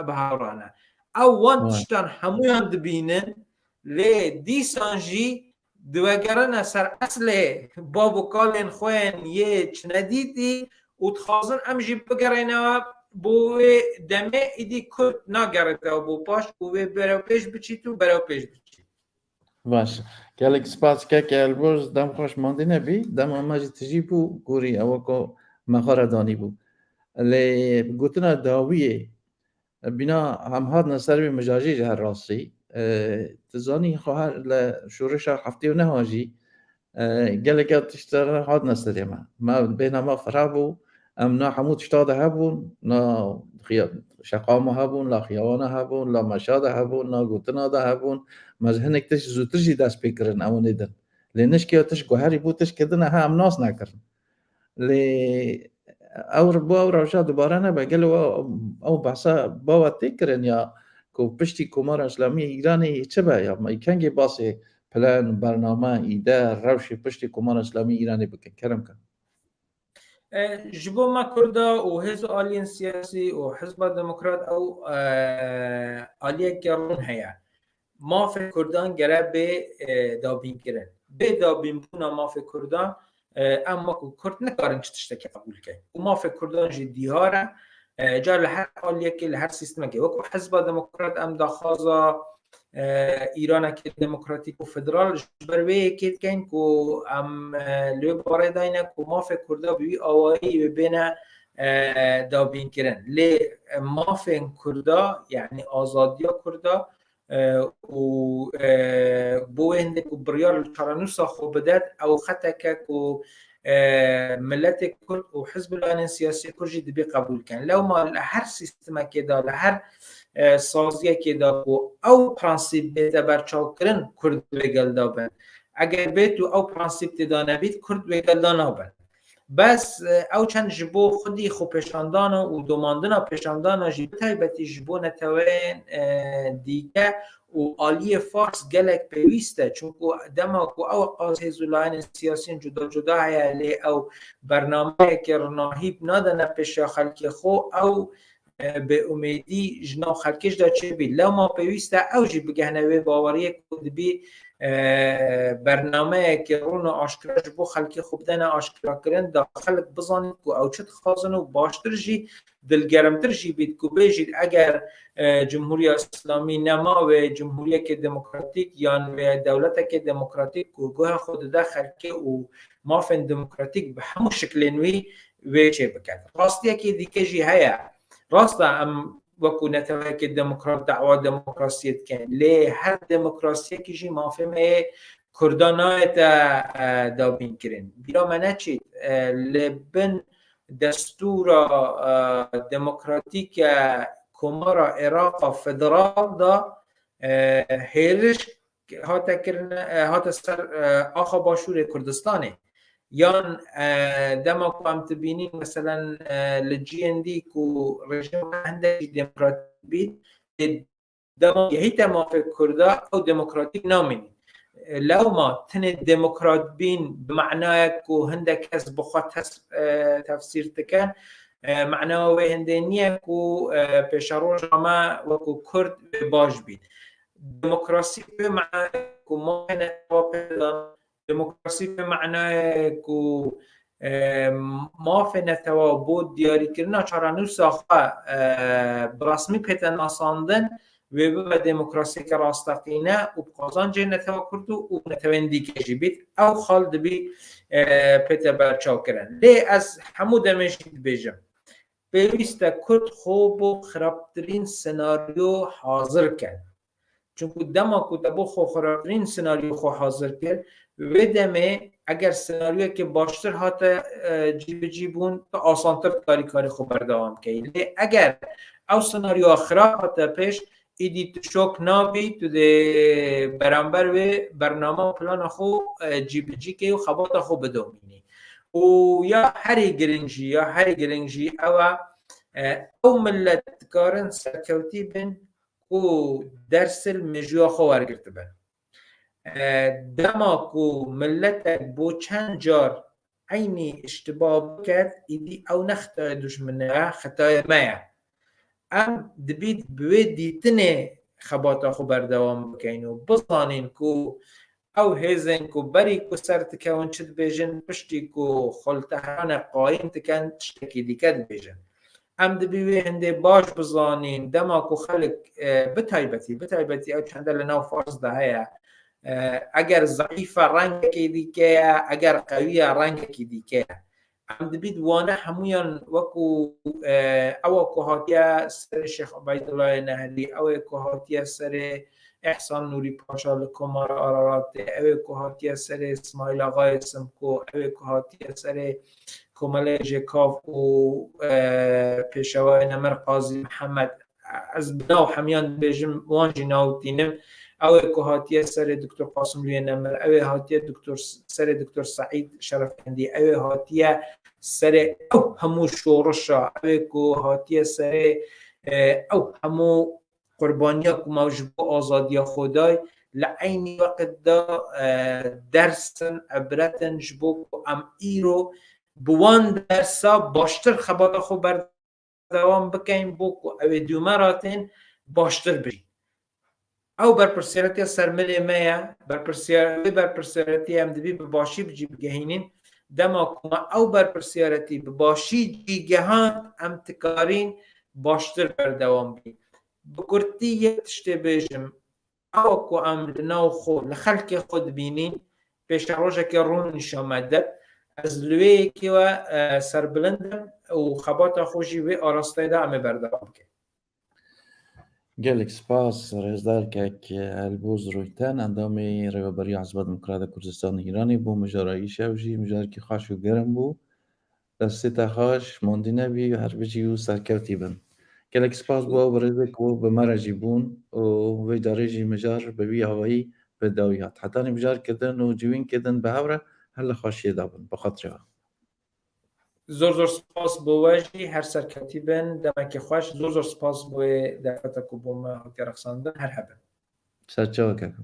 بهارانه او وانتشتان همویان دبینن لی دیسانجی دوگران سر اصل بابو کالین خوین یه چندیدی و تخوازن امجی بگرینه بو دمه ایدی کرد نگرده بو پاش بو برو پیش بچی تو برو پیش بچی باشه گلک سپاس که البرز دم خوش مانده نبی دم آماجی تجی بو گوری اوکو مخار دانی بو لی گوتنا داویه بنا هم هاد نصر بی مجاجی جهر راستی تزانی خواهر لشورش هفته و نهاجی گلک تشتر هاد نصر ما بین ما فرابو ام نا حمود اشتاده هبون نا شقامه هبون لا خیوانه هبون لا مشاده هبون نا گوتنا ده هبون مزهنک تش زودتر جی دست بکرن اون ایدن لینش که تش گوهری بودش کدن هم ناس نکرن لی اور با روشا دوباره نبا گلو او بحثا باوا تکرن یا کو پشتی کمار اسلامی ایرانی چه با یا ما کنگی باسی پلان برنامه ایده روشی پشتی کمار اسلامی ایرانی بکن کرم کن جبو ما کرده و حزب آلین سیاسی و حزب دموکرات او آلیه گرون هیا ما فکر کردن گره به دابین کرن به دابین بونا ما فکر کردن اما کو کرد نکارن چه تشتکی قبول کنیم و ما فکر کردن جدی ها را جا لحر آلیه که لحر سیستم که وکو حزب دموکرات ام داخوازا ایران که دموکراتیک و فدرال بروی کید کن کو ام لوی باره داینه کو ما فکر کرده بی آوایی بین دابین کرن لی ما فکر کرده یعنی آزادی کرده و بو هنده کو بریار چرانوسا خوب بدد او خطه که کو ملت کرد و حزب الان سیاسی کرجی دبی قبول کن لو ما هر سیستم که دا هر سازیه که دا او پرانسیب بیت برچاو کرن کرد بگل دا بند اگر بیتو او پرانسیب تدا نبید کرد بگل دا نابند بس او چند جبو خودی خو پیشاندان و دوماندن پیشاندان جبو تایبتی جبو نتوین دیگه و آلی فارس گلک پیوسته چون دما کو او قاضی زلاین سیاسین جدا جدا هیلی او برنامه که رناهیب نادن پیش خلق خو او به امیدی جنا خلقش دا چه بی لما پیوسته او جی بگهنوی باوری کود بی برنامه که رون آشکراش بو خلقی خوب دن آشکرا کرن دا خلق بزانید که او چه خازن و باشتر جی دلگرمتر جی بید که بیجید اگر جمهوری اسلامی نما و جمهوری که دموکراتیک یا دولت که دموکراتیک که گوه خود دا خلقی و مافن دموکراتیک به همون شکل نوی و چه بکرد راستی که دیگه جی هیا راستا ام وکو نتوه که دموکرات دعوا دموکراسیت کن لی هر دموکراسی که جی مافهمه کردانایت دابین کرن بیرا منه چید لبن دستور دموکراتیک کمارا عراق فدرال دا هیرش هات سر آخا باشور کردستانه یان دما کو هم تبینی مثلا لجی اندی کو رژیم هنده دموکراتی بید دما یهی تمافق کرده او دموکراتیک نامینی لو ما تن دموکرات بین بمعنای کو هنده کس بخواد تفسیر تکن معناه هنده نیه کو پیشروش ما و کو کرد باش بید دموکراسی به معنای کو ما دموکراسی به معنای کو ما فی نتوا بود دیاری کردن چارانو ساخته برسمی پیتن آساندن و به دموکراسی که راستقینه و بقازان جه نتوا کردو و نتوندی کشی بید او خالد بی پیت برچاو کرن لی از همو دمشید بیجم بیویسته کرد خوب و خرابترین سناریو حاضر کرد چونکه دما که دبو خو خرابترین سناریو خو حاضر کرد و دمه اگر سناریو که باشتر هات جیبون تا آسانتر کاری خو بردوام کرد لی اگر او سناریو خراب هات پیش ایدی تو شوک نابی تو ده برانبر و برنامه و پلان خو جی که و خبات خو بدومینی و یا هری گرنجی او ملت کارن سرکوتی بین و درس المجیو خو ورگرت بین دما کو ملت بو چند جار عینی اشتباه کرد ایدی او نخت دشمنه خطای مایه ام دبید بویدی تنه خباتا خو بردوام بکین و بزانین کو او هیزن کو بری کو سر تکون چد بیجن پشتی کو خلطهران قایم تکن تشتکی دیکد بیجن ام دبیوی هنده باش بزانین دما کو خلق بتایبتی او چنده لناو فارس ده هیا اگر ضعیف رنگ کی دیکه اگر قوی رنگ کی دیکه ام دبید وانه همویان وکو او کوهاتیا سر شیخ عبیدالله نهری او کوهاتیا سر احسان نوری پاشا لکمار آرارات او کوهاتیا سر اسماعیل آقای سمکو او کوهاتیا سر کمال جکاف و پیشوای نمر قاضی محمد از بناو همیان بیجم وانجی ناوتینم او کوهاتیا سر دکتر قاسم لوی نمر او هاتیا سر دکتر سعید شرفندی او هاتیا سر او همو شورشا او کوهاتیا سر او همو قربانیا که موجب آزادی خدای لعینی وقت دا درسن عبرتن جبو ام ایرو بوان درسا باشتر خبات خو بردوام بکن بو او دومراتن باشتر بری او برپرسیارتی سرملی میا برپرسیارتی هم دبی بباشی بجی بگهینین دما کما او برپرسیارتی بباشی جیگهان هم تکارین باشتر بردوام بی بکرتی یک تشتی بیجم او که ام لناو خود لخلق خود بینین پیش روژه که رون نشامده از لوی که و سربلندم و خبات خوشی و آراسته دا همه بردوام که gelek spas رزدار که البوز رویتن اندامی ریوبری عصبات دموکرات کردستان ایرانی بو مجارایی شوجی مجار که خاش و گرم بو دسته خاش ماندینه بی هر بجی و سرکوتی بن gelek spas بو برزک و بمرجی بون و ویدارجی مجار ببی هوایی به داویات حتی مجار کدن و جوین کدن به هوره هل خاشیه دابن بخاطرها زور سپاس بواجی هر سرکتی بن دمک خوش زور سپاس بو دفعه کو بوم هاتی رخصاندن هر هبن سرچاو ککم